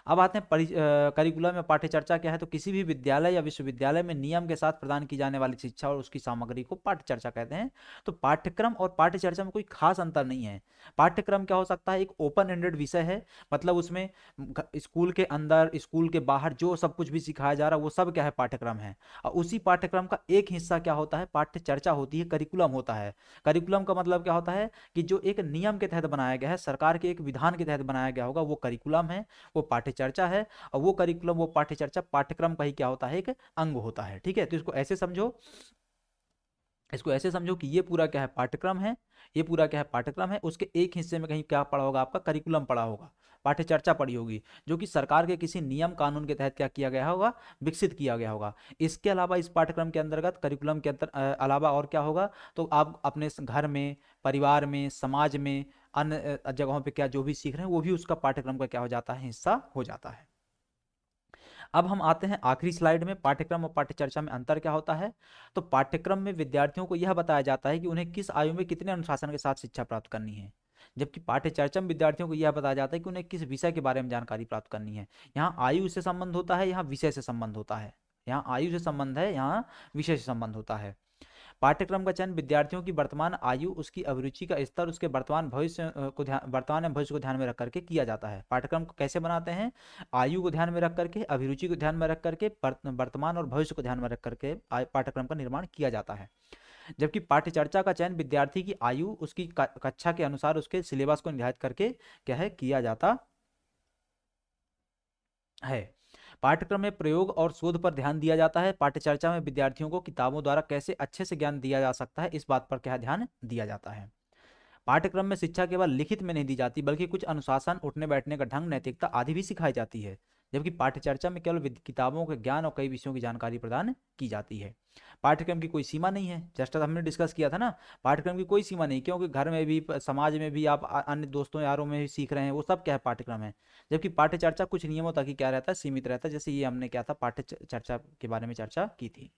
अब आते हैं करिकुलम में पाठ्य चर्चा क्या है, तो किसी भी विद्यालय या विश्वविद्यालय में नियम के साथ प्रदान की जाने वाली शिक्षा और उसकी सामग्री को पाठ्य चर्चा कहते हैं। तो पाठ्यक्रम और पाठ्य चर्चा में कोई खास अंतर नहीं है। पाठ्यक्रम क्या हो सकता है, एक ओपन एंडेड विषय है, मतलब उसमें स्कूल के अंदर स्कूल के बाहर जो सब कुछ भी सिखाया जा रहा है वो सब क्या है, पाठ्यक्रम है। और उसी पाठ्यक्रम का एक हिस्सा क्या होता है, पाठ्य चर्चा होती है, करिकुलम होता है। करिकुलम का मतलब क्या होता है कि जो एक नियम के तहत बनाया गया है, सरकार के एक विधान के तहत बनाया गया होगा, वो करिकुलम है, वो पाठ्य चर्चा है। और वो करिकुलम, वो पाठ्य चर्चा पाठ्यक्रम का ही क्या होता है, एक अंग होता है, ठीक है। तो इसको ऐसे समझो, इसको ऐसे समझो कि ये पूरा क्या है, पाठ्यक्रम है, ये पूरा क्या है, पाठ्यक्रम है, उसके एक हिस्से में कहीं क्या पढ़ा होगा, आपका करिकुलम पढ़ा होगा, पाठ्य चर्चा पढ़ी होगी, जो कि सरकार के किसी नियम कानून के तहत क्या किया गया होगा, विकसित किया गया होगा। इसके अलावा इस पाठ्यक्रम के अंतर्गत, करिकुलम के अलावा और क्या होगा, तो आप अपने घर में, परिवार में, समाज में, अन्य जगहों पे क्या जो भी सीख रहे हैं वो भी उसका पाठ्यक्रम का क्या हो जाता है, हिस्सा हो जाता है। अब हम आते हैं आखिरी स्लाइड में, पाठ्यक्रम और पाठ्यचर्चा में अंतर क्या होता है। तो पाठ्यक्रम में विद्यार्थियों को यह बताया जाता है कि उन्हें किस आयु में कितने अनुशासन के साथ शिक्षा प्राप्त करनी है, जबकि पाठ्यचर्चा में विद्यार्थियों को यह बताया जाता है कि उन्हें किस विषय के बारे में जानकारी प्राप्त करनी है। यहाँ आयु से संबंध होता है, यहाँ विषय से संबंध होता है, यहाँ आयु से संबंध है, यहाँ विषय से संबंध होता है। पाठ्यक्रम का चयन विद्यार्थियों की वर्तमान आयु, उसकी अभिरुचि का स्तर, उसके वर्तमान भविष्य वर्तमान एवं भविष्य को ध्यान में रख करके किया जाता है। पाठ्यक्रम को कैसे बनाते हैं, आयु को ध्यान में रख करके, अभिरुचि को ध्यान में रख करके, वर्तमान और भविष्य को ध्यान में रख करके पाठ्यक्रम का निर्माण किया जाता है। जबकि पाठ्यचर्चा का चयन विद्यार्थी की आयु, उसकी कक्षा के अनुसार उसके सिलेबस को निर्धारित करके क्या है, किया जाता है। पाठ्यक्रम में प्रयोग और शोध पर ध्यान दिया जाता है। पाठ्यचर्चा में विद्यार्थियों को किताबों द्वारा कैसे अच्छे से ज्ञान दिया जा सकता है, इस बात पर क्या ध्यान दिया जाता है। पाठ्यक्रम में शिक्षा केवल लिखित में नहीं दी जाती, बल्कि कुछ अनुशासन, उठने बैठने का ढंग, नैतिकता आदि भी सिखाई जाती है। जबकि पाठ्यचर्चा में केवल किताबों के ज्ञान और कई विषयों की जानकारी प्रदान की जाती है। पाठ्यक्रम की कोई सीमा नहीं है, जस्ट हमने डिस्कस किया था ना, पाठ्यक्रम की कोई सीमा नहीं, क्योंकि घर में भी, समाज में भी आप अन्य दोस्तों यारों में भी सीख रहे हैं, वो सब क्या है, पाठ्यक्रम है। जबकि पाठ्यचर्चा कुछ नियमों तक ही क्या रहता है, सीमित रहता है। जैसे ये हमने क्या था, पाठ्यचर्चा के बारे में चर्चा की थी।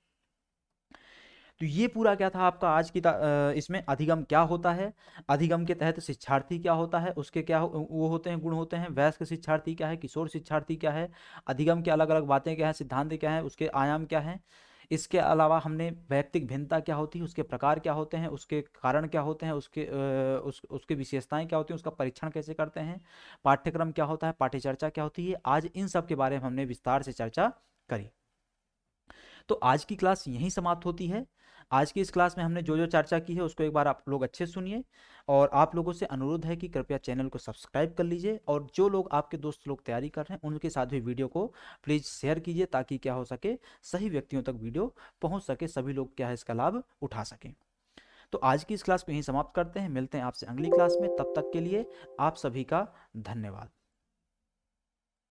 तो ये पूरा क्या था आपका आज की इसमें अधिगम क्या होता है, अधिगम के तहत शिक्षार्थी क्या होता है, उसके क्या वो होते हैं, गुण होते हैं, वयस्क शिक्षार्थी क्या है, किशोर शिक्षार्थी क्या है, अधिगम के अलग अलग बातें क्या है, सिद्धांत क्या है, उसके आयाम क्या है। इसके अलावा हमने वैयक्तिक भिन्नता क्या होती है, उसके प्रकार क्या होते हैं, उसके कारण क्या होते हैं, उसके विशेषताएं क्या होती हैं, उसका परीक्षण कैसे करते हैं, पाठ्यक्रम क्या होता है, पाठ्यचर्चा क्या होती है। आज इन सब के बारे में हमने विस्तार से चर्चा करी। तो आज की क्लास यहीं समाप्त होती है। आज की इस क्लास में हमने जो जो चर्चा की है उसको एक बार आप लोग अच्छे सुनिए, और आप लोगों से अनुरोध है कि कृपया चैनल को सब्सक्राइब कर लीजिए, और जो लोग आपके दोस्त लोग तैयारी कर रहे हैं उनके साथ भी वीडियो को प्लीज़ शेयर कीजिए, ताकि क्या हो सके, सही व्यक्तियों तक वीडियो पहुंच सके, सभी लोग क्या है इसका लाभ उठा सकें। तो आज की इस क्लास को यहीं समाप्त करते हैं, मिलते हैं आपसे अगली क्लास में, तब तक के लिए आप सभी का धन्यवाद।